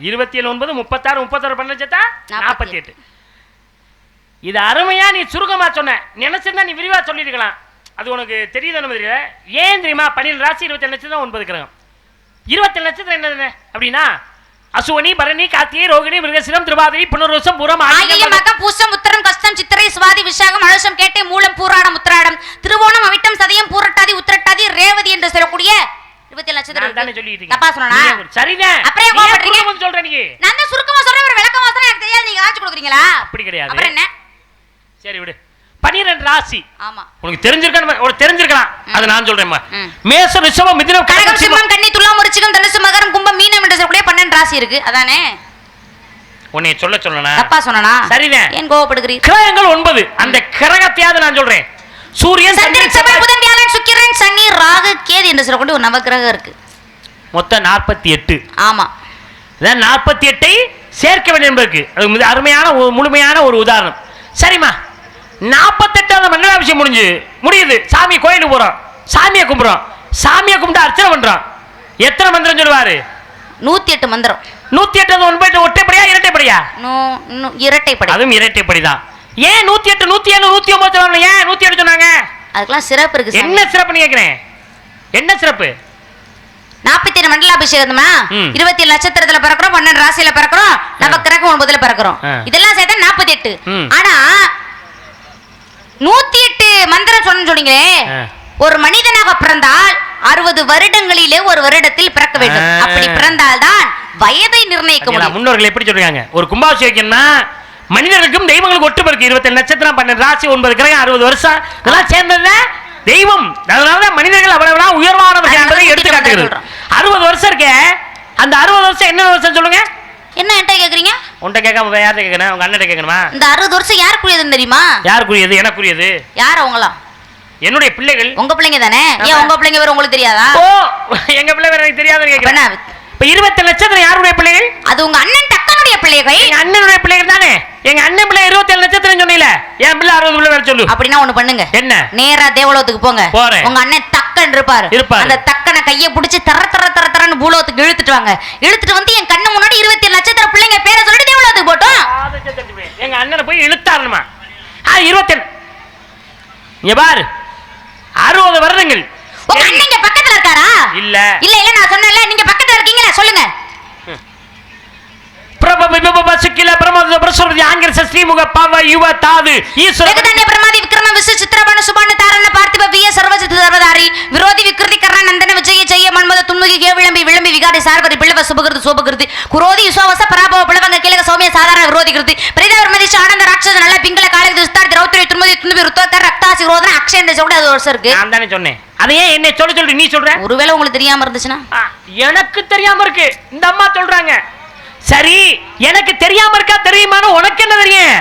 Speaker 1: 27 9 36 36 12 சேர்த்தா 48. இது அருமையா நீ சுருக்கமா சொன்ன. நினைச்சிருந்தா நீ விரிவா சொல்லிருக்கலாம். அது உனக்கு தெரியுது தெரியல. ஏன் தெரியுமா? 12 ராசி 27 நட்சத்திரம் 9 கிரகம். 27 நட்சத்திரம் என்னது அப்படின்னா அசுவனி பரணி கார்த்திகை ரோகிணி மிருகசிரம் திருவாதிரை புனர்வசம் பூரம்
Speaker 2: ஆயில்யம் மகம் பூசம் உத்தரம் கஷ்டம் சித்திரை சுவாதி விசாகம் அனுஷம் கேட்டை மூலம் பூராடம் உத்திராடம் திருவோணம் அவிட்டம் சதயம் பூரட்டாதி உத்திரட்டாதி ரேவதி என்று சொல்லக்கூடிய 27 நட்சத்திரம்
Speaker 1: தானே சொல்லிட்டீங்க.
Speaker 2: தப்பா சொன்னனா?
Speaker 1: சரிதான்.
Speaker 2: அப்புறம் ஏன் கோபப்படுறீங்க?
Speaker 1: சொல்றேன் நீங்க.
Speaker 2: நான் தான் சுருக்கமா சொல்றேன், ஒரு விளக்கமா சொல்றேன். எனக்கு தெரியாது, நீங்க ஆச்சு கொடுக்குறீங்களா?
Speaker 1: அப்படி கிடையாது.
Speaker 2: அப்புறம் என்ன?
Speaker 1: சரி விடு. 12 ராசி.
Speaker 2: ஆமா.
Speaker 1: உனக்கு தெரிஞ்சிருக்கலாம். அது நான் சொல்றேன்மா. மேஷம் ரிஷபம் மிதுனம்
Speaker 2: கடகம் சிம்மம் கன்னி துலாம் விருச்சிகம் தனுசு மகரம் கும்பம் மீனம் என்று சொல்லக்கூடிய 12 ராசி இருக்கு. அதானே?
Speaker 1: உன்னை சொல்லனா?
Speaker 2: தப்பா சொன்னனா?
Speaker 1: சரிதான்.
Speaker 2: ஏன் கோபப்படுகிறீங்க?
Speaker 1: கிரகங்கள் 9. அந்த கிரகத்தையாவது நான் சொல்றேன். சூரியன்
Speaker 2: சந்திரன் செவ்வாய் புதன் வியாழன் சுக்கிரன் சனி ராகு கேது என்று சொல்லக்கூடிய ஒரு நவக்கிரகம் இருக்கு.
Speaker 1: மொத்தம் 48.
Speaker 2: ஆமா.
Speaker 1: அதான் 48ஐ சேர்க்க வேண்டும் என்பதற்கு அது மிக அருமையான முழுமையான ஒரு உதாரணம். சரிம்மா, 48வது மண்டலாபிஷேகம் முடியுது. சாமி கோயிலுக்கு போறோம், சாமியை கும்பிடுறோம். சாமியை கும்பிட்டு அர்ச்சனை பண்றோம். எத்தனை மந்திரம் சொல்லுவாரு?
Speaker 2: 108 மந்திரம்.
Speaker 1: 108 ஒன்பது ஒற்றைப்படையா இரட்டைப்படையா?
Speaker 2: இரட்டைப்படை.
Speaker 1: அதுவும் இரட்டைப்படி தான். ஏன் 108 107 109 சொல்லணும்? ஏன் 108 சொன்னாங்க?
Speaker 2: அதுக்கெல்லாம் சிறப்பு இருக்கு.
Speaker 1: என்ன சிறப்புன்னு கேக்குறேன். என்ன சிறப்பு?
Speaker 2: 47 மண்டலாபிஷேகம்னா 27 நட்சத்திரத்துல பிறக்கிறோம், 12 ராசியில பிறக்கிறோம், நவக்கிரகம் 9ல பிறக்கிறோம். இதெல்லாம் சேர்த்தா 48. ஆனா 108 மந்திரம் சொன்னீங்களே, ஒரு மனிதனாக பிறந்தால் 60 வருடங்களிலே ஒரு வருடத்தில் பிறக்க வேண்டும். அப்படி பிறந்தால்தான் வயதை நிர்ணயிக்க முடியும்.
Speaker 1: முன்னோர்கள் எப்படி சொல்றாங்க? ஒரு கும்பாபிஷேகம்னா மனிதர்களுக்கும் தெய்வங்களுக்கு ஒற்றுமை இருக்கு. 27 நட்சத்திரம் 12 ராசி 9 கிரகம் 60 வருஷம் இதெல்லாம் சேர்ந்தது தெய்வம். அதனாலதான் மனிதர்கள் அவ்வளவு உயர்வானவர்கள் என்பதை எடுத்து காட்டுகிறது. 60 வருஷம் இருக்கே, அந்த 60 வருஷம் என்ன வருஷம் சொல்லுங்க?
Speaker 2: என்ன என்கிட்ட கேக்குறீங்க?
Speaker 1: உன்கிட்ட கேட்காம யார்கிட்ட கேட்கணும்? உங்க அண்ணன் கேட்கணுமா?
Speaker 2: இந்த 60 வருஷம் யாருக்குரியதுன்னு தெரியுமா?
Speaker 1: யாருக்குரியது? எனக்குரியது.
Speaker 2: யார் அவங்களா?
Speaker 1: என்னுடைய பிள்ளைகள்.
Speaker 2: உங்க பிள்ளைங்க தானே? ஏன் உங்க பிள்ளைங்க வேற உங்களுக்கு தெரியாதா?
Speaker 1: ஓ, எங்க பிள்ளை வேற எனக்கு தெரியாதுன்னு கேக்குறேன். இப்ப 27 நட்சத்திரம் யாருடைய பிள்ளைகள்?
Speaker 2: அது உங்க அண்ணன் தக்கனுடைய பிள்ளைகள்.
Speaker 1: எங்க அண்ணனுடைய பிள்ளைகள் தானே. எங்க அண்ணன் பிள்ளை 27 நட்சத்திரம் சொன்னீல, என் பிள்ளை 60 பிள்ளை வேற சொல்லு.
Speaker 2: அப்படின்னா ஒண்ணு பண்ணுங்க.
Speaker 1: என்ன?
Speaker 2: நேரா தேவலோகத்துக்கு போங்க. உங்க அண்ணன் தக்கன் இருப்பாரு. அந்த தக்கனை கையை பிடிச்சி தரன்னு பூலோகத்துக்கு இழுத்துட்டு வாங்க. இழுத்துட்டு வந்து என் கண்ணு முன்னாடி 27 நட்சத்திரம் பிள்ளைங்க பேரை சொல்லிட்டு தேவலோகத்துக்கு போட்டோம்.
Speaker 1: எங்க அண்ணனை போய் இழுத்தாருமா? 27 இங்க பாரு, 60 வருடங்கள்.
Speaker 2: உங்க அண்ணன் இங்க பக்கத்துல இருக்காரா?
Speaker 1: இல்ல
Speaker 2: இல்ல இல்ல, நான் சொன்னேன்ல, நீங்க பக்கத்துல இருக்கீங்களா? சொல்லுங்க.
Speaker 1: ஸ்ரீமுக பவ யுவ தாது
Speaker 2: ஈஸ்வரன் பிரமாதி விக்ரம விசு சித்ரபான சுபான தாரண பார்த்திப விய சர்வஜித் சர்வதாரி விரோதி விக்ருதி கர்ண நந்தன விஜய ஜெய மன்மத துன்முகி கே விளம்பி விளம்பி விகாரி சார்வரி பிளவ சுபகிருதி சோபகிருதி குரோதி யுசோவச பராபவ பிளவங்க கீழக சௌமிய சாதாரண விரோதி கிருதி பிரேதவர் மதிஷ ஆனந்த ராட்சச நல்ல பிங்கள காலக விஸ்தார் திரௌத்ரி துன்முகி துன்முகி ருத்தோத்தர ரக்தாசி ரோதன அக்ஷயந்த ஜோட அது வருஷம் இருக்கு.
Speaker 1: நான் தானே சொன்னேன். அதையே என்ன சொல்லி நீ சொல்ற?
Speaker 2: ஒருவேளை உங்களுக்கு தெரியாம இருந்துச்சுன்னா?
Speaker 1: எனக்கு தெரியாம இருக்கு. இந்த அம்மா சொல்றாங்க. சரி, எனக்கு தெரியாம இருக்கா தெரியுமான்னு உனக்கு என்ன தெரியும்?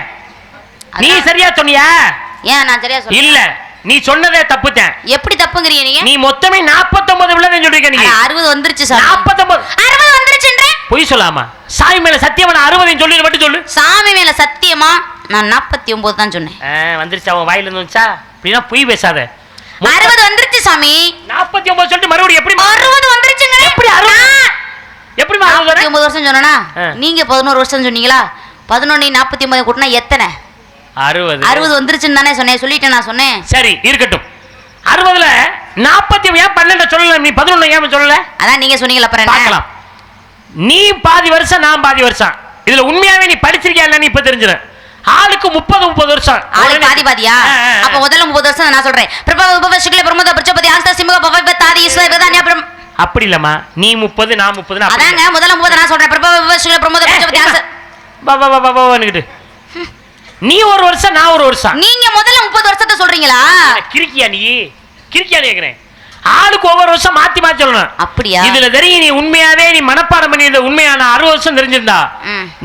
Speaker 1: நீ சரியா சொன்னியா?
Speaker 2: ஏன் நான் சரியா சொல்றேன்?
Speaker 1: இல்ல, நீ சொன்னதே தப்புத்தேன்.
Speaker 2: எப்படி தப்புங்கறீங்க நீங்க?
Speaker 1: நீ மொத்தமே 49 விழுந்தேன்னு சொல்றீங்க நீங்க.
Speaker 2: 60 வந்துருச்சு சாமி.
Speaker 1: 49
Speaker 2: 60 வந்துருச்சுன்றே.
Speaker 1: பொய் சொல்லாமா? சாமி மேல சத்தியமா நான் 60 சொல்லி மட்டும் சொல்லு.
Speaker 2: சாமி மேல சத்தியமா நான் 49 தான் சொன்னேன்.
Speaker 1: வந்துருச்சு அவன் வாயில இருந்து வந்துச்சா? அப்படினா பொய் பேசாத.
Speaker 2: 60 வந்துருச்சு சாமி.
Speaker 1: 49 சொல்லிட்டு மறுபடியும் எப்படி
Speaker 2: 60 வந்துருச்சுங்க.
Speaker 1: எப்படி 60? எப்படி
Speaker 2: 49 வருஷம் சொன்னனா? நீங்க 11 வருஷம் சொன்னீங்களா? 11 49 கூட்டினா எத்தனை? 60 வந்துருச்சுன்னு தானே சொன்னேன். சொல்லிட்டேன் நான் சொன்னேன்.
Speaker 1: சரி இருக்கட்டும். 60ல 40 ஏன் 12 சொல்லல? நீ 11 ஏன் சொல்லல?
Speaker 2: அதான் நீங்க சொன்னீங்களா அப்புறம் என்ன?
Speaker 1: பார்க்கலாம். நீ பாதி வருஷம் நான் பாதி வருஷம். இதுல உண்மையாவே நீ படிச்சிருக்கியா இல்லன்னு இப்ப தெரிஞ்சிரும். ஆளுக்கு 30 வருஷம்.
Speaker 2: ஆளுக்கு பாதி பாதியா? அப்ப முதல்ல 30 வருஷம் நான் சொல்றேன். பிரபா உபவ சுக்ல பிரமோத பிரச்சபதி ஆஸ்த சிம்ம பவ தாதி ஈஸ்வர பிரதானியா பிரம்.
Speaker 1: அப்படி இல்லம்மா. நீ 30 நான் 30 னா.
Speaker 2: அதாங்க முதல்ல 30 நான் சொல்றேன். பிரபா உபவ சுக்ல பிரமோத பிரச்சபதி ஆஸ்த
Speaker 1: பாபான்னுகிட்டு நீ ஒரு வருஷம் நான் ஒரு வருஷம்.
Speaker 2: நீங்க முதல்ல 30 வருஷத்தை சொல்றீங்களா?
Speaker 1: கிறுக்கியா நீ? கிறுக்கியா கேக்குறேன். ஆளுக்கு ஒவ்வொரு வருஷம் மாத்தி மாத்தி சொல்லணும்.
Speaker 2: அப்படியா?
Speaker 1: இதுல தெரியும் நீ உண்மையாவே நீ மனப்பாடம் பண்ணி உண்மையான 60 வருஷம் தெரிஞ்சிருந்தா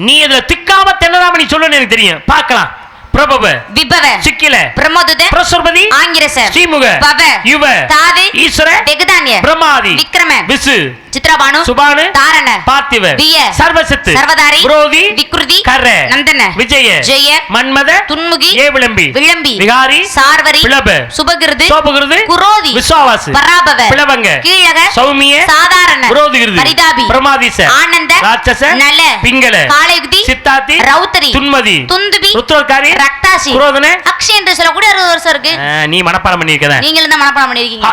Speaker 1: நீ இதுல திக்காம தென்னதாம நீ சொல்லணும் எனக்கு தெரியும். பார்க்கலாம். பிரபவ
Speaker 2: விபவ
Speaker 1: சிக்கில
Speaker 2: பிரமோதத
Speaker 1: பிரசுரபதி
Speaker 2: ஆங்கிரச
Speaker 1: ஸ்ரீமுக
Speaker 2: பவ
Speaker 1: யுவ
Speaker 2: தாதி
Speaker 1: ஈஸ்வர
Speaker 2: தெகதான்ய
Speaker 1: பிரமாதி
Speaker 2: விக்ரம
Speaker 1: விசு
Speaker 2: சித்ரபானு
Speaker 1: சுபானு
Speaker 2: தாரண
Speaker 1: பார்த்திவ
Speaker 2: விய
Speaker 1: சர்வசத்து
Speaker 2: சர்வதாரி
Speaker 1: புரோதி
Speaker 2: விக்ருதி
Speaker 1: கர
Speaker 2: நந்தன
Speaker 1: விஜய
Speaker 2: ஜெய
Speaker 1: மன்மத
Speaker 2: துன்முகி
Speaker 1: ஏவிளம்பி
Speaker 2: விளம்பி
Speaker 1: விகாரி
Speaker 2: சார்வரி
Speaker 1: பிளப
Speaker 2: சுபகிருது
Speaker 1: சோபகிருது
Speaker 2: குரோதி
Speaker 1: விஸ்வாவாசு
Speaker 2: பராபவ
Speaker 1: பிளவங்க
Speaker 2: கீழக
Speaker 1: சௌமிய
Speaker 2: சாதாரண
Speaker 1: புரோதிகிருது
Speaker 2: பரிதாபி
Speaker 1: பிரமாதிச
Speaker 2: ஆனந்த
Speaker 1: ராட்சச
Speaker 2: நல
Speaker 1: பிங்கள
Speaker 2: காளையுக்தி
Speaker 1: சித்தாதி
Speaker 2: ரௌத்தரி
Speaker 1: துன்மதி
Speaker 2: துந்துபி
Speaker 1: ருத்ரகாரி
Speaker 2: ரக்தாசி
Speaker 1: குரோதன
Speaker 2: அக்ஷய் என்று சொல்லக்கூடிய 60 வருஷம் இருக்கு.
Speaker 1: நீ மனப்பாடம் பண்ணிருக்கத.
Speaker 2: நீங்களும் தான் மனப்பாடம் பண்ணிருக்கீங்க.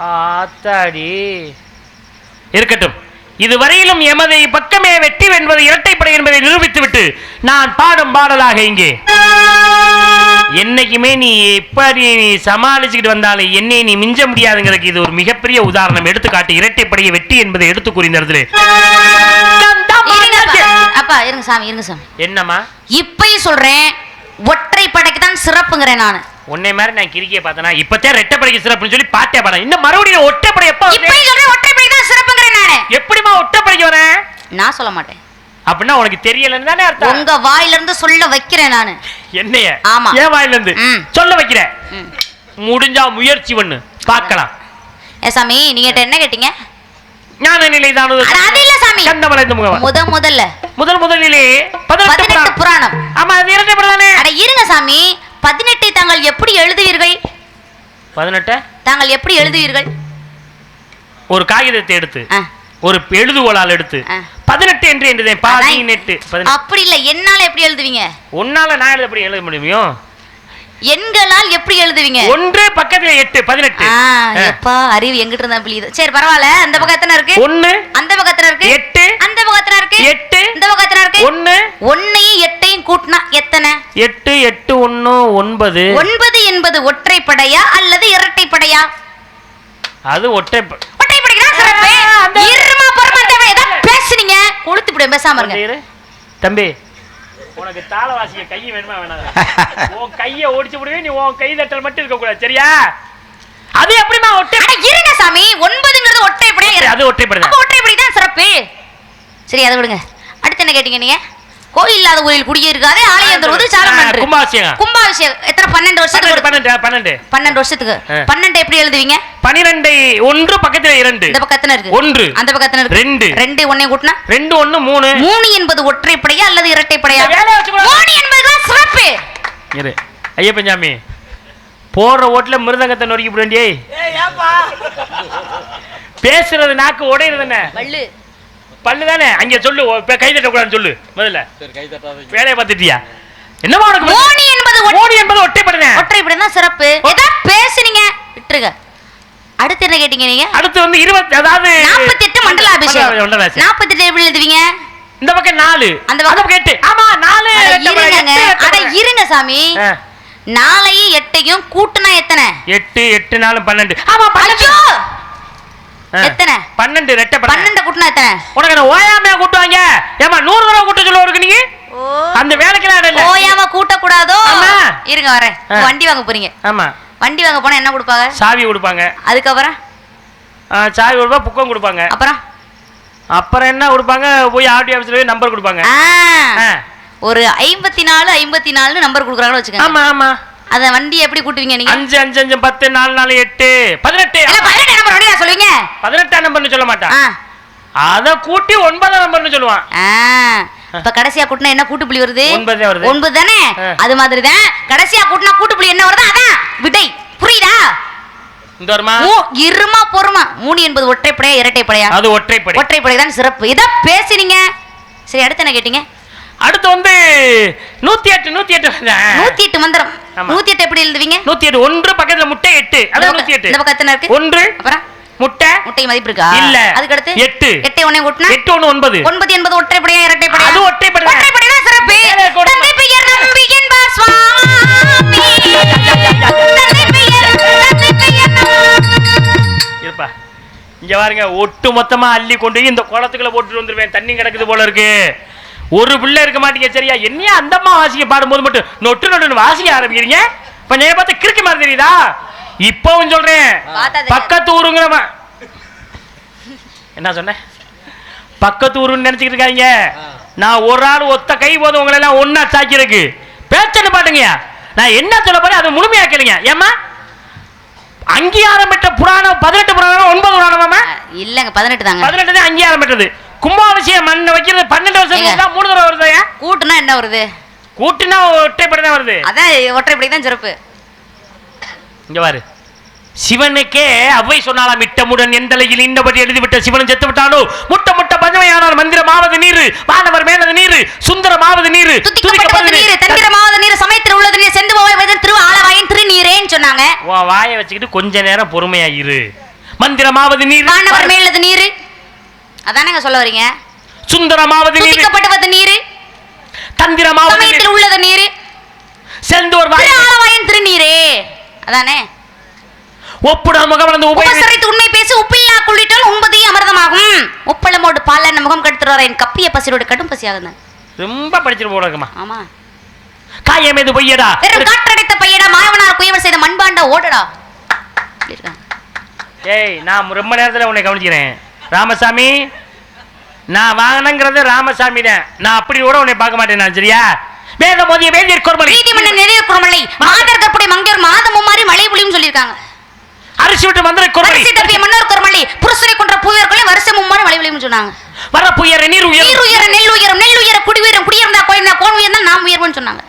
Speaker 1: ஆத்தாடி. இருக்கட்டும். இதுவரையிலும் எமது பக்கமே வெற்றி என்பது இரட்டைப்படை என்பதை நிரூபித்துவிட்டு நான் பாடும் பாடலாக இங்கே என்னைக்குமே நீ எப்படி நீ சமாளிச்சுக்கிட்டு வந்தாலும் என்னை நீ மிஞ்ச முடியாதுங்கிறதுக்கு இது ஒரு மிகப்பெரிய உதாரணம். எடுத்துக்காட்டு இரட்டைப்படையை வெற்றி என்பதை எடுத்து கூறினதுல
Speaker 2: அப்பா இருங்க சாமி இருங்க சாமி.
Speaker 1: என்னம்மா
Speaker 2: இப்பயும் சொல்றேன் ஒற்றை படைக்கு தான் சிறப்புங்கிறேன் நான்.
Speaker 1: உன்னை மாதிரி நான் கிரிக்கிய பார்த்தனா இப்பத்தே ரெட்டைப்படைக்கு சிறப்புன்னு சொல்லி பார்த்தே பாடம். இன்னும் மறுபடியும் ஒற்றைப்படை எப்ப?
Speaker 2: இப்பயும் சொல்றேன் ஒற்றை படைக்கு தான் சிறப்புங்கிறேன் நானு.
Speaker 1: எப்படிமா ஒற்றைப்படைக்கு வரேன்?
Speaker 2: நான் சொல்ல மாட்டேன்.
Speaker 1: அப்படின்னா உனக்கு தெரியலன்னு தானே அர்த்தம்.
Speaker 2: உங்க வாயில இருந்து சொல்ல வைக்கிறேன் நானு.
Speaker 1: என்னைய?
Speaker 2: ஆமா.
Speaker 1: ஏன் வாயில இருந்து சொல்ல வைக்கிற? முடிஞ்சா முயற்சி பண்ணு பார்க்கலாம்.
Speaker 2: ஏ சாமி நீங்க என்ன கேட்டீங்க?
Speaker 1: ஞான நிலைதான்.
Speaker 2: அது இல்ல சாமி.
Speaker 1: கந்தமலைந்த முகம். முதலிலே 18
Speaker 2: புராணம்.
Speaker 1: ஆமா அது இரட்டைப்படை தானே.
Speaker 2: அட இருங்க சாமி. 18 தாங்கள் எப்படி எழுதுவீர்கள்?
Speaker 1: 18
Speaker 2: தாங்கள் எப்படி எழுதுவீர்கள்?
Speaker 1: ஒரு காகிதத்தை எடுத்து ஒரு எழுதுகோலால் எடுத்து 18 என்று எழுதுவேன். 18
Speaker 2: அப்படி இல்ல என்னால எப்படி எழுதுவீங்க?
Speaker 1: உன்னால நான் எப்படி எழுத முடியும்?
Speaker 2: எண்களால் எப்படி எழுதுவீங்க?
Speaker 1: 1 பக்கத்துல 8 18.
Speaker 2: எப்பா அறிவு எங்கிட்ட இருந்தா புரியுது. சரி பரவாயில்ல. அந்த பக்கம் எத்தனை இருக்கு?
Speaker 1: 1
Speaker 2: அந்த பக்கம் எத்தனை இருக்கு?
Speaker 1: 8
Speaker 2: அந்த பக்கம் எத்தனை இருக்கு?
Speaker 1: 8
Speaker 2: இந்த பக்கம் எத்தனை இருக்கு?
Speaker 1: 1
Speaker 2: 1ஐயும் 8ஐயும் கூட்டினா எத்தனை?
Speaker 1: 8 8 1 9.
Speaker 2: 9 என்பது ஒற்றைப்படையா அல்லது இரட்டைப்படையா?
Speaker 1: அது
Speaker 2: ஒற்றைப்படைக்கு தான் சிறப்பு. இருமா பரமா தேவை ஏதா பேசுனீங்க கொளுத்தி விடு பேசாம இருங்க.
Speaker 1: தம்பி உனக்கு தாளவாசிய கையை வேணுமா வேணாம்? உன் கையை ஓடிச்சு விடுவே. நீ உன் கை தட்டல் மட்டும் இருக்க கூடாது சரியா? அது எப்படிமா ஒற்றை?
Speaker 2: இருங்க சாமி 9ங்கிறது ஒற்றைப்படை.
Speaker 1: அது ஒற்றைப்படை தான்.
Speaker 2: ஒற்றைப்படை தான் சிறப்பு. சரி அதை விடுங்க. அடுத்து என்ன கேட்டீங்க நீங்க? கோயில் இல்லாத ஊரில் குடியிருக்காது ஆலயம் தருவது சாலம் நன்று. கும்பாபிஷேகம் எத்தனை? 12 வருஷத்துக்கு. 12 வருஷத்துக்கு. 12 எப்படி எழுதுவீங்க?
Speaker 1: 12 1 பக்கத்துல 2.
Speaker 2: இந்த பக்கம் எத்தனை இருக்கு?
Speaker 1: 1
Speaker 2: அந்த பக்கம் எத்தனை இருக்கு?
Speaker 1: 2
Speaker 2: 1 கூட்டினா
Speaker 1: 2 1 3.
Speaker 2: 3 என்பது ஒற்றைப்படையா அல்லது இரட்டைப்படையா? 3 என்பது சிறப்பு.
Speaker 1: இரு ஐயப்பஞ்சாமி போற ஓட்டுல மிருதங்கத்தை நொறுக்கி விடுண்டியே. பேசுறது நாக்கு உடையிறது என்ன? பல்லு தானே. அங்க சொல்லு கை தட்ட கூடாதுன்னு சொல்லு முதல்ல. வேலையை பார்த்துட்டியா? என்னமா உனக்கு? 3 என்பது ஒற்றைப்படை.
Speaker 2: ஒற்றைப்படை தான் சிறப்பு. ஏதா பேசுனீங்க விட்டுருங்க. அடுத்து என்ன கேட்டீங்க நீங்க?
Speaker 1: அடுத்து வந்து 20 அதாவது
Speaker 2: 48 மண்டலாபிஷேகம். 48 எப்படி எழுதுவீங்க?
Speaker 1: இந்த பக்கம் 4 அந்த பக்கம் 8. ஆமா 4.
Speaker 2: அட இருங்க சாமி. 4ஐயும் 8ஐயும் கூட்டினா எத்தனை?
Speaker 1: 8 8 4 12. ஆமா 12.
Speaker 2: எத்தனை?
Speaker 1: 12 ரெட்டைப்படை.
Speaker 2: 12 கூட்டினா எத்தனை?
Speaker 1: உனக்கு என்ன ஓயாமையா கூட்டுவாங்க? ஏமா 100 தடவை கூட்ட சொல்லுவாருக்கு நீங்க? அந்த வேலைக்கெல்லாம் இல்ல.
Speaker 2: ஓயாம கூட்ட கூடாதோ? இருங்க வரேன். வண்டி வாங்க போறீங்க.
Speaker 1: ஆமா.
Speaker 2: வண்டி வாங்க போனா என்ன கொடுப்பாங்க?
Speaker 1: சாவி கொடுப்பாங்க.
Speaker 2: அதுக்கு அப்புறம்
Speaker 1: சாவி கொடுப்பா புக்கம் கொடுப்பாங்க. அப்புறம் என்ன கொடுப்பாங்க? போய் ஆர்டி ஆபீஸ்ல போய் நம்பர் கொடுப்பாங்க.
Speaker 2: ஒரு 54 54 நம்பர் கொடுக்குறாங்கன்னு வச்சுக்கோங்க.
Speaker 1: ஆமா ஆமா.
Speaker 2: அத வண்டி எப்படி கூட்டுவீங்க நீங்க?
Speaker 1: 5 5 5 10 4 4 8 18.
Speaker 2: இல்ல 18 நம்பர் வண்டி நான் சொல்லுவீங்க.
Speaker 1: 18 நம்பர்னு சொல்ல மாட்டான். அத கூட்டி 9 நம்பர்னு சொல்லுவான்.
Speaker 2: இப்ப கடைசியா கூட்டினா என்ன கூட்டு புள்ளி வருது?
Speaker 1: 9 வருது.
Speaker 2: 9 தானே? அது மாதிரி தான் கடைசியா கூட்டினா கூட்டு புள்ளி என்ன வருது? அதான் விடை. புரியுதா?
Speaker 1: இந்த வருமா?
Speaker 2: இருமா பொறுமா. 3 என்பது ஒற்றைப்படையா இரட்டைப்படையா?
Speaker 1: அது ஒற்றைப்படை.
Speaker 2: ஒற்றைப்படை தான் சிறப்பு. இத பேசினீங்க. சரி, அடுத்து என்ன கேட்டீங்க?
Speaker 1: அடுத்து வந்து 108
Speaker 2: 108 மந்திரம். 108 எப்படி எழுதுவீங்க?
Speaker 1: 108 1 பக்கத்துல முட்டை 8. அது 108.
Speaker 2: இந்த பக்கத்துல என்ன இருக்கு?
Speaker 1: 1
Speaker 2: அப்புறம்
Speaker 1: முட்டை
Speaker 2: மதிப்பு இருக்கா?
Speaker 1: இல்ல.
Speaker 2: அதுக்கு அடுத்து
Speaker 1: 8.
Speaker 2: 8 ஒண்ணே கூட்டினா
Speaker 1: 8 1 9.
Speaker 2: 9 என்பது ஒற்றைப்படையா இரட்டைப்படையா?
Speaker 1: அது ஒற்றைப்படை.
Speaker 2: ஒற்றைப்படை தான் சிறப்பு. தந்தை பெயர் நம்பி என்பார் சுவாமி. தந்தை பெயர்
Speaker 1: இருப்பா. இங்க பாருங்க, ஒட்டு மொத்தமா அள்ளி கொண்டு போய் இந்த குளத்துக்குள்ள போட்டுட்டு வந்துருவேன். தண்ணி கிடக்குது போல இருக்கு. ஒரு பிள்ளை இருக்க மாட்டீங்க. சரியா? என்னையா அந்த அம்மா வாசிக்க பாடும்போது மட்டும் நொட்டு நொட்டுன்னு வாசிக்க ஆரம்பிக்கிறீங்க. கொஞ்சம் பார்த்து கிறுக்கு மாதிரி தெரியுதா? இப்பவும் சொல்றேன், பக்கத்து ஊருங்கிற என்ன சொன்ன? பக்கத்து ஊருன்னு நினைச்சுக்கிட்டு இருக்காங்க. நான் ஒரு ஆள் ஒத்த கை போதும் உங்களை எல்லாம் ஒன்னா சாக்கிருக்கு. பேச்சன்னு பாட்டுங்க. நான் என்ன சொல்ல போறேன் அது முழுமையா கேளுங்க. ஏமா அங்கீகாரம் பெற்ற புராணம் 18 புராணம் 9 புராணமா?
Speaker 2: இல்லங்க 18 தாங்க.
Speaker 1: 18 தான் அங்கீகாரம் பெற்றது. கும்பாபிஷேகம் மண்ண வைக்கிறது 12 வருஷம் 3 தடவை வருதா?
Speaker 2: கூட்டுனா என்ன வருது?
Speaker 1: கூட்டுனா ஒற்றைப்படை தான் வருது.
Speaker 2: அதான் ஒற்றைப்படை தான் சிறப்பு.
Speaker 1: இங்க பாரு, சிவனுக்கே அவ்வை சொன்னாலாம், மிட்டமுடன் எந்தலையில் இன்னபடி எழுதிவிட்ட சிவன் செத்து விட்டானோ முட்ட முட்ட பஞ்சமையானார் மந்திரமாவது நீர் வானவர் மேலது நீர் சுந்தரமாவது நீர்
Speaker 2: துதிக்கப்பட்டது நீர் தந்திரமாவது நீர் சமயத்தில் உள்ளது நீர் செந்து போய் வைத்து திரு ஆலவாயின் திருநீரேன்னு சொன்னாங்க.
Speaker 1: உன் வாயை வச்சுக்கிட்டு கொஞ்ச நேரம் பொறுமையா இரு. மந்திரமாவது நீர்
Speaker 2: வானவர் மேலது நீர் அதானங்க சொல்ல வரீங்க.
Speaker 1: சுந்தரமாவது நீர்
Speaker 2: துதிக்கப்பட்டது நீர்
Speaker 1: தந்திரமாவது
Speaker 2: சமயத்தில் உள்ளது நீர்
Speaker 1: செந்தூர்
Speaker 2: திரு ஆலவாயின் திருநீரே அதானே.
Speaker 1: ஒப்புடன் முகமலர்ந்து
Speaker 2: உபசரித்து உண்மை பேசி உப்பில்லா குள்ளிட்டால் உண்பதே அமிர்தமாகும். உப்பளமோடு பாலன் முகம் கெடுத்துறார் என் கப்பிய பசியோடு கடும் பசியாகுது.
Speaker 1: ரொம்ப படிச்சிட்டு போட இருக்குமா?
Speaker 2: ஆமா.
Speaker 1: காயமேது பொய்யடா
Speaker 2: வெறும் காற்றடைத்த பையடா மாயவனார் குயவர் செய்த மண்பாண்ட ஓடடா.
Speaker 1: ஏய், நான் ரொம்ப நேரத்துல உன்னை கவனிக்கிறேன் ராமசாமி. நான் வாங்கினங்கிறது ராமசாமி தான். நான் அப்படி கூட உன்னை பார்க்க மாட்டேன். நான் சரியா? வேத மோதிய வேதியர் குரமலை
Speaker 2: நீதிமன்ற நிறைய குரமலை மாதர் கற்புடை மங்கையர் மாதமும் மாறி மழை புலியும் சொல்லியிருக்காங்க.
Speaker 1: அரிசி விட்டு மந்திர குரமலை
Speaker 2: அரிசி தப்பிய மன்னர் குரமலை புருஷனை கொன்ற பூயர்களை வருஷமும் மாறி மழை புலியும் சொன்னாங்க.
Speaker 1: வர புயர நீர் உயர
Speaker 2: நீர் உயர நெல் உயரம் நெல் உயர குடி உயரம் குடியிருந்தா கோயிந்தா கோன் உயர்ந்தா நாம் உயர்வுன்னு சொன்னாங்க.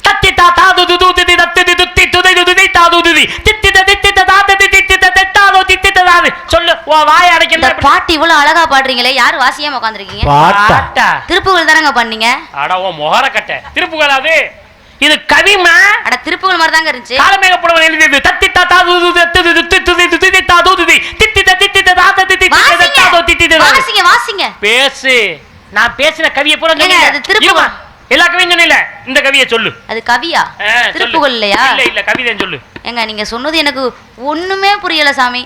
Speaker 1: தத்தி தாது துதி தத்தி துத்தி துதை துதி தாது துதி தித்தி தித்தி தாது தித்தி தத்தாதோ தித்தி தாது சொல்லு. ஓ வாய் அடைக்கிற
Speaker 2: பாட்டு இவ்வளவு அழகா பாடுறீங்களே, யாரு வாசியாம உட்கார்ந்திருக்கீங்க?
Speaker 1: பாட்டா
Speaker 2: திருப்புகழ் தானங்க பண்ணீங்க.
Speaker 1: அட ஓ மொஹர கட்ட திருப்புகழ். அது இது கவிமா?
Speaker 2: அட திருப்புகழ் மாதிரி தாங்க இருந்துச்சு.
Speaker 1: காலமேக புலவன் எழுதியது. தத்தி தாது துதி தாது துதி தித்தி தித்தி தாது தித்தி தத்தாதோ தித்தி
Speaker 2: வாசிங்க வாசிங்க.
Speaker 1: பேசு. நான் பேசின கவியை பூரா
Speaker 2: ஏங்க, அது திருப்புகழ்.
Speaker 1: எல்லா கவியும் சொன்னீல, இந்த கவியை சொல்லு.
Speaker 2: அது கவியா? திருப்புகழ் இல்லையா?
Speaker 1: இல்ல இல்ல கவிதை சொல்லு.
Speaker 2: ஏங்க நீங்க சொன்னது எனக்கு ஒண்ணுமே புரியல சாமி.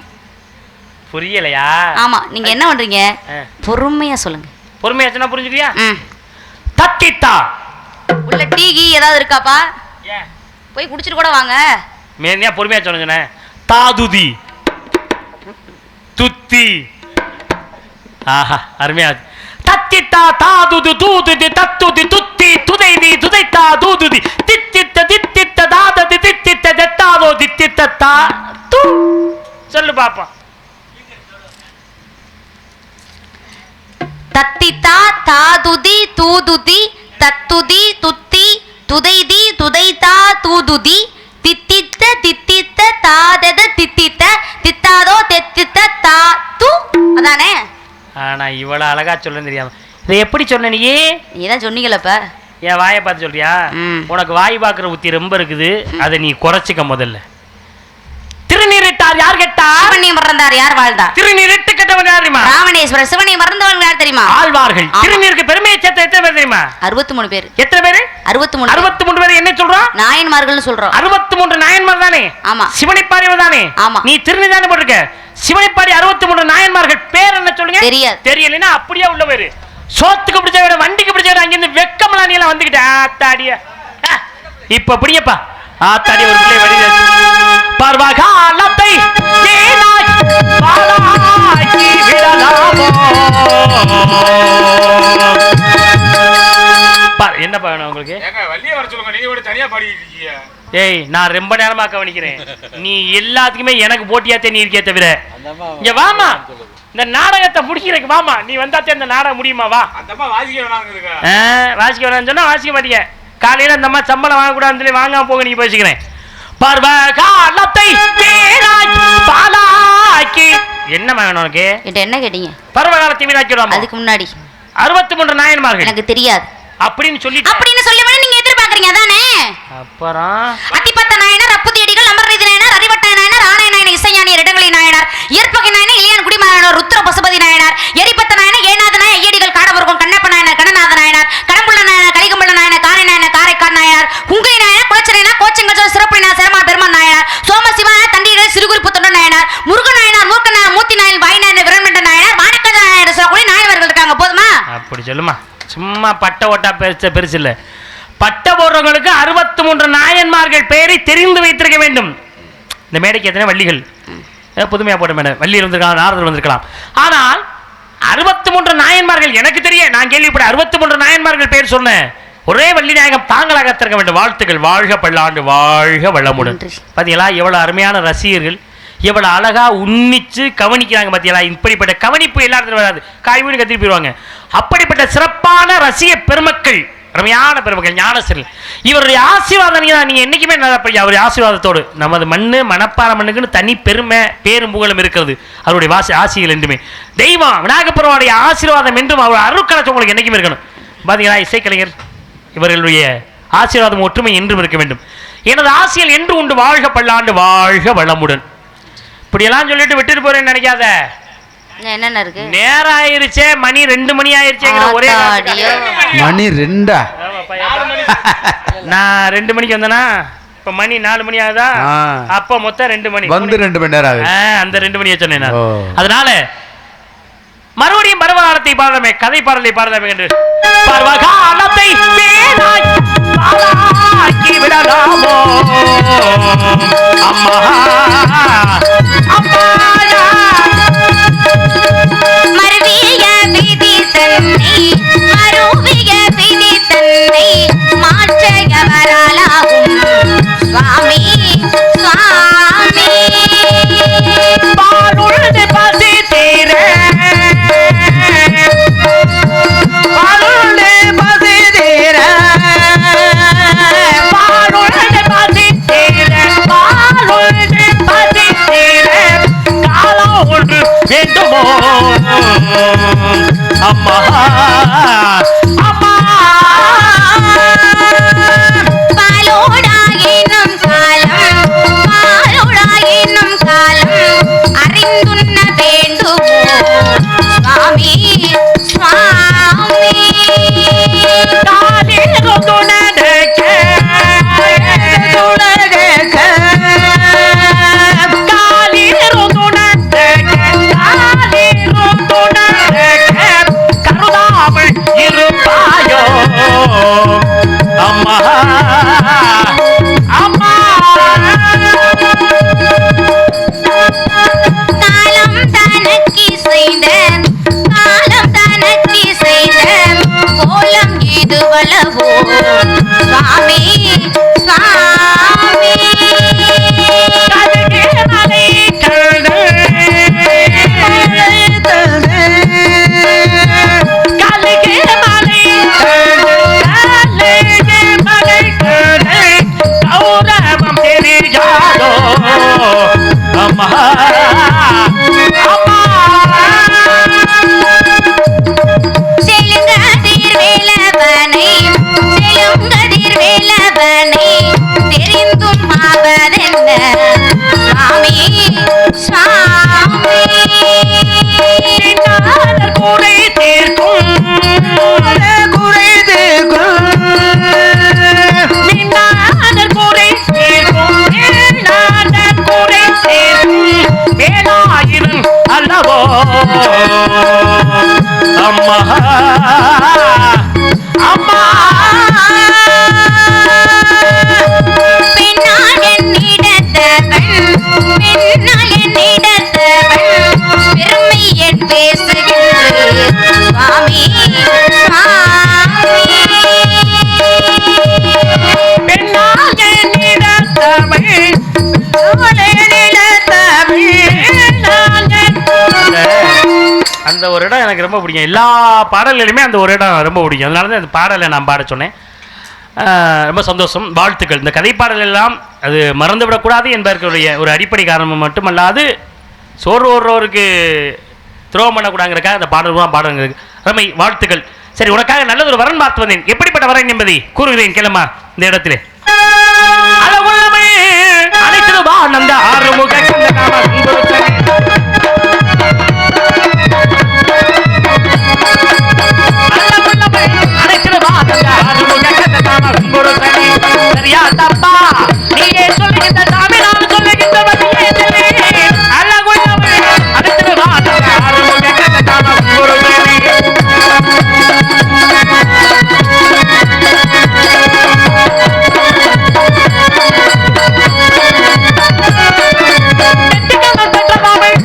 Speaker 1: புரியலையா?
Speaker 2: ஆமா. நீங்க என்ன பண்றீங்க? பொறுமையா சொல்லுங்க.
Speaker 1: பொறுமையா சொன்னா புரிஞ்சுக்கியா? தத்தித்தா
Speaker 2: உள்ள டீ கீ ஏதாவது இருக்காப்பா? போய் குடிச்சிட்டு கூட வாங்க.
Speaker 1: மேனியா பொறுமையா சொல்லுங்க. தாதுதி துத்தி. ஆஹா அருமையா. தத்தித்தா தாதுது தூதுதி தத்துதி துத்தி துதைதி துதைத்தா தூதுதி தித்தித்த தித்தித்த தாததி தித்தித்த தெத்தாதோ தித்தித்த தா து. சொல்லு பாப்பா.
Speaker 2: தத்தித்தா தாதுதி தூதுதி தத்துதி துத்தி துதைதி துதைத்தா தூதுதி தித்தித்த தித்தித்த தாதத தித்தித்த தித்தாதோ தெத்தித்த தா து. அதானே?
Speaker 1: ஆனா இவ்வளவு அழகா சொல்ல தெரியாம இதை எப்படி சொன்ன நீ?
Speaker 2: நீதான் சொன்னீங்களப்ப.
Speaker 1: என் வாயை பார்த்து சொல்றியா? உனக்கு வாய் பார்க்குற புத்தி ரொம்ப இருக்குது. அதை நீ குறைச்சிக்க முதல்ல. திருநீரிட்டார் யார் கேட்டார்?
Speaker 2: சிவனை மறந்தார் யார் வாழ்ந்தார்?
Speaker 1: திருநீரிட்டு கட்டவன் யார் தெரியுமா?
Speaker 2: ராவணேஸ்வரர். சிவனை மறந்தவர்கள் யார் தெரியுமா?
Speaker 1: ஆழ்வார்கள். திருநீருக்கு பெருமையை சேர்த்த எத்தனை பேர் தெரியுமா?
Speaker 2: 63 பேர்.
Speaker 1: எத்தனை பேரு?
Speaker 2: 63
Speaker 1: பேர். என்ன சொல்றோம்?
Speaker 2: நாயன்மார்கள்னு சொல்றோம்.
Speaker 1: 63 நாயன்மார் தானே?
Speaker 2: ஆமா.
Speaker 1: சிவனை பாடியவர் தானே?
Speaker 2: ஆமா.
Speaker 1: நீ திருநீர் தானே போட்டிருக்க. சிவனை பாடி 63 நாயன்மார்கள் பேர் என்ன சொல்லுங்க?
Speaker 2: தெரியாது.
Speaker 1: தெரியலன்னா அப்படியே உள்ள பேரு. சோத்துக்கு பிடிச்ச விட வண்டிக்கு பிடிச்ச விட அங்கிருந்து வெக்கமெல்லாம் நீ எல்லாம் வந்துகிட்ட ஆத்தாடிய. இப்ப பிடிங்கப்பா. ஆத்தாடி ஒரு பிள்ளை வழி பர்வகாலத்தை என்ன என்னப்பா வேணும் உங்களுக்கு?
Speaker 3: ஏங்க வள்ளிய வர சொல்லுங்க, நீங்க கூட தனியா பாடிட்டு இருக்கீங்க.
Speaker 1: ஏய், நான் ரொம்ப நேரமா கவனிக்கிறேன். நீ எல்லாத்துக்குமே எனக்கு போட்டியாத்தே நீ இருக்கே தவிர. இங்க வாமா, இந்த நாடகத்தை முடிக்கிறதுக்கு வாமா. நீ வந்தாத்தே இந்த நாடகம் முடியுமா? வா.
Speaker 3: அந்த அம்மா வாசிக்க வேணாங்கிறதுங்க.
Speaker 1: வாசிக்க வேணாம்னு சொன்னா வாசிக்க மாட்டீங்க. காலையில இந்த அம்மா சம்பளம் வாங்கக்கூடாதுன்னு சொல்லி வாங்காம போக நீங்க பேசிக்கிறேன். பர்வகாலத்தை பாலாக்கி என்னமா வேணும் உனக்கு?
Speaker 2: என்ன கேட்டீங்க?
Speaker 1: பர்வகாலத்தை வீணாக்கிடுவாங்க.
Speaker 2: அதுக்கு முன்னாடி
Speaker 1: 63 நாயன்மார்கள்
Speaker 2: எனக்கு தெரியாது
Speaker 1: அப்படின்னு சொல்லிட்டு
Speaker 2: நீங்க எதிர்பார்க்கறீங்க அதானே?
Speaker 1: அப்புறம்
Speaker 2: அத்திப்பத்த நாயனார், அப்புதியடிகள், அமர்நீதி நாயனார், அறிவட்ட நாயனார், ஆணை நாயனார், இசைஞானியர், இடங்களி நாயனார், இயற்பகை நாயனார், இளையான் குடிமகனார், ருத்ர பசுபதி நாயனார், எரிபத்த நாயனார், ஏநாத நாயனார், ஐயடிகள், காடவர்க்கம், கண்ணப்ப நாயனார், கணநாத நாயனார், கடம்புள்ள நாயனார், கலிகம்புள்ள நாயனார், காரை நாயனார், காரைக்கால் நாயனார், குங்கை நாயனார், குளச்சரை நாயனார், கோச்சங்கல் சிறப்பு நாயனார், சேரமான் பெருமான் நாயனார், சோமசிவா தண்டிகள், சிறுகுறிப்பு தொண்ட நாயனார், முருகன் நாயனார், மூர்க்க நாயனார், மூர்த்தி நாயன், வாய் நாயனார், விரண்மண்ட நாயனார், வானக்கஜ நாயனார் சொல்லக்கூடிய நாயவர்கள் இருக்காங்க. போதுமா?
Speaker 1: அப்படி சொல்லுமா. சும்மா பட்ட ஓட்டா பெருசு இல்ல. பட்ட போடுறவங்களுக்கு 63 நாயன்மார்கள் பெயரை தெரிந்து வைத்திருக்க வேண்டும். இந்த மேடைக்கு எத்தனை வள்ளிகள் புதுமையா போட்ட மேடை வள்ளியில் வந்திருக்கலாம், நாரதர் வந்திருக்கலாம். ஆனால் 63 நாயன்மார்கள் எனக்கு தெரிய, நான் கேள்விப்பட்ட 63 நாயன்மார்கள் பேர் சொன்னேன். ஒரே வள்ளி நாயகம் தாங்களாக திறக்க வேண்டும். வாழ்த்துக்கள். வாழ்க பல்லாண்டு, வாழ்க வளமுடன். பாத்தீங்களா எவ்வளவு அருமையான ரசிகர்கள், எவ்வளவு அழகா உன்னிச்சு கவனிக்கிறாங்க. பாத்தீங்களா இப்படிப்பட்ட கவனிப்பு எல்லாரும் வராது, காய்கறி கத்திரி போயிடுவாங்க. அப்படிப்பட்ட சிறப்பான ரசிக பெருமக்கள், அருமையான பெருமக்கள், ஞானசர்கள். இவருடைய ஆசீர்வாதம் நீங்க என்னைக்குமே நல்லபடியா அவருடைய ஆசீர்வாதத்தோடு நமது மண்ணு மணப்பாறை மண்ணுக்குன்னு தனி பெருமை பேரும் புகழும் இருக்கிறது. அவருடைய ஆசிகள் என்றுமே தெய்வம் விநாயகப்பெருமானுடைய ஆசீர்வாதம் என்றும் அவர் அருட்கலத்தை உங்களுக்கு என்னைக்குமே இருக்கணும். பாத்தீங்களா இசைக்கலைஞர் இவர்களுடைய ஆசீர்வாதம் ஒற்றுமை என்றும் இருக்க வேண்டும். எனது ஆசிகள் என்று உண்டு. வாழ்க பல்லாண்டு, வாழ்க வளமுடன். இப்படியெல்லாம் சொல்லிட்டு விட்டுட்டு போறேன்னு நினைக்காத.
Speaker 2: என்னென்ன இருக்கு? நேரம்
Speaker 1: ஆயிருச்சே, மணி 2 மணி ஆயிருச்சேங்கிற ஒரே
Speaker 5: மணி 2.
Speaker 1: நான் 2 மணிக்கு வந்தேனா, இப்ப மணி 4 மணி ஆகுதா? அப்ப மொத்தம் 2 மணி
Speaker 5: வந்து 2 மணி நேரம் ஆகுது.
Speaker 1: அந்த 2 மணியை சொன்னேன். அதனால மறுபடியும் பருவகாலத்தை பாடலாமே, கதை பாடலை பாடலாமே என்று பருவகாலத்தை விடலாமோ அம்மா அம்மாயா
Speaker 2: மருவிய விதி தன்னை மருவிய விதி தன்னை மாற்றையவராலாகும் சுவாமி சுவாமி
Speaker 1: பாலுள்ள பசி தீர பாலுள்ள பசி தீர பாலுள்ள பசி தீர பாலுள்ள பசி தீர காலம் ஒன்று வேண்டுமோ அம்மா அம்மா
Speaker 2: பாலோடாயினும் காலம் பாலோடாயினும் காலம் அறிந்துண்ண வேண்டுமோ சுவாமி சுவாமி
Speaker 1: காலிரோ துணக்க துணக்க காலிரோ துணக்க காலிரோ துணக்க கருதாமல் இருப்பாயோ அம்மா அம்மா
Speaker 2: காலம் தனக்கு செய்த காலம் தனக்கு செய்த கோலம் இதுவளவோ சுவாமி சுவாமி
Speaker 1: கலகே மலை கல்து கலகே மலை கலகே மலை கௌரவம் தெரியாதோ அம்மா அம்மா
Speaker 2: செலுங்கதிர் வேலவனை செலுங்கதிர் வேலவனை தெரிந்தும் ஆவதென்ன சுவாமி சுவாமி
Speaker 1: காதல் குறை தீர்க்கும் குறை தீர்க்கும் மீனாதல் குறை தீர்க்கும் மீனாதல் குறை தீர்க்கும் வேலாயிரம் அல்லவோ அம்மா அம்மா
Speaker 2: பெண்ணால் என்னிடத்தவன் பெண்ணால் என்னிடத்தவன் பெருமை என் பேசுகின்ற சுவாமி சுவாமி
Speaker 1: ரொம்ப பிடிக்கும். எல்லா பாடல்களுமே அந்த ஒரு இடம் ரொம்ப பிடிக்கும். அதனால தான் அந்த பாடலை நான் பாட சொன்னேன். ரொம்ப சந்தோஷம், வாழ்த்துக்கள். இந்த கதைப்பாடல் எல்லாம் அது மறந்துவிடக்கூடாது என்பதற்குரிய ஒரு அடிப்படை காரணம் மட்டுமல்லாது சோறு ஓடுறவருக்கு துரோகம் பண்ணக்கூடாங்கிறக்காக அந்த பாடல்கள்லாம் பாடுங்கிறது ரமை, வாழ்த்துக்கள். சரி, உனக்காக நல்லது ஒரு வரன் பார்த்து வந்தேன். எப்படிப்பட்ட வரன் என்பதை கூறுகிறேன் கிளம்பா இந்த இடத்திலே. அனைத்துவா நந்த ஆறுமுக சரியா தப்பா நீயே சொல்லுகின்ற சாமி, நான் சொல்லுகின்ற வழியே அழகுள்ளவள் அடுத்துவா நந்த ஆறுமுக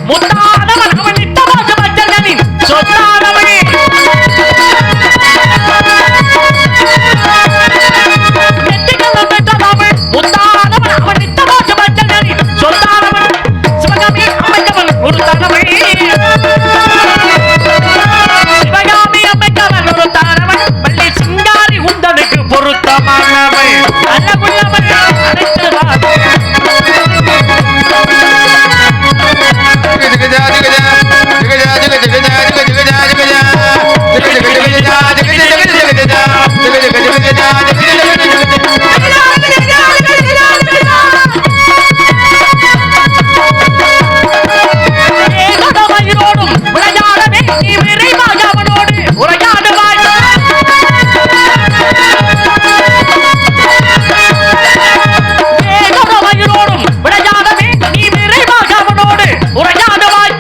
Speaker 1: முத்தானவன் அவன் நித்தமாக மச்சர்களின் சொத்தானவனே முத்தானவன் அவன் நித்தமாக மச்சர்களின் சொத்தானவன் சிவகாமி அமைக்கவன் ஒரு தானவன் சிவகாமி அமைக்கவன் ஒரு தானவன் பள்ளி சிங்காரி உந்தனுக்கு பொருத்தமானவன் அழகுள்ளவன் அனைத்து விளையாடவே நீ விரைவாக அவனோடு உரையாடுவாய். வயிறோடும் விளையாடவே நீ விரைவாக அவனோடு உரையாடுவாய்.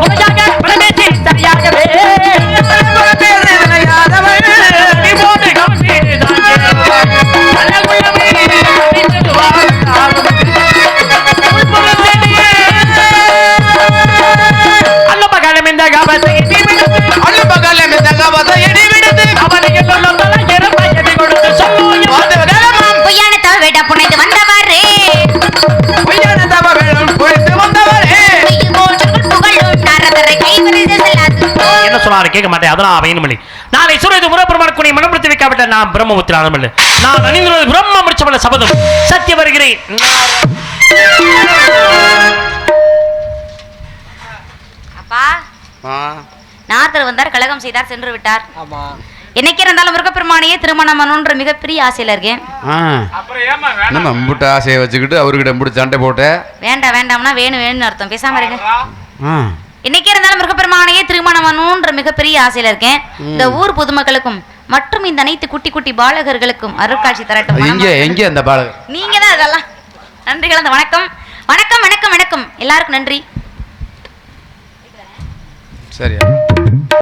Speaker 1: உரையாக பிரமேசி சரியாகவே நீ போட்டு கவனித்து என்ன சொன்னாரு கேட்க மாட்டேன். அதெல்லாம் வேணுமில்லை. நாளை சூரியது முறப்பெருமானுக்கு மனப்படுத்தி வைக்காவிட்ட நான் பிரம்மபுத்திரன் அல்ல. நான் அணிந்துள்ளது பிரம்ம முடிச்சவள சபதம் சத்திய வருகிறேன்.
Speaker 2: அப்பா நாரதர் வந்தார், கலகம் செய்தார், சென்று விட்டார். என்னைக்கு இருந்தாலும் முருகப்பெருமானையே திருமணம் பண்ணணுன்ற மிகப்பெரிய ஆசையில இருக்கேன்.
Speaker 5: நம்ம அம்புட்ட ஆசையை வச்சுக்கிட்டு அவர்கிட்ட அம்புட்டு சண்டை போட்ட
Speaker 2: வேண்டாம் வேண்டாம்னா வேணும் வேணும்னு அர்த்தம். பேசாம இருங்க. என்னைக்கு இருந்தாலும் முருகப்பெருமானையே திருமணம் பண்ணணுன்ற மிகப்பெரிய ஆசையில இருக்கேன். இந்த ஊர் பொதுமக்களுக்கும் மற்றும் இந்த அனைத்து குட்டி குட்டி பாலகர்களுக்கும் அருட்காட்சி தரட்டும்.
Speaker 5: எங்க அந்த பாலகர்?
Speaker 2: நீங்க தான் அதெல்லாம். நன்றி கலந்த வணக்கம். வணக்கம் வணக்கம் வணக்கம் எல்லாருக்கும் நன்றி.
Speaker 5: சரி.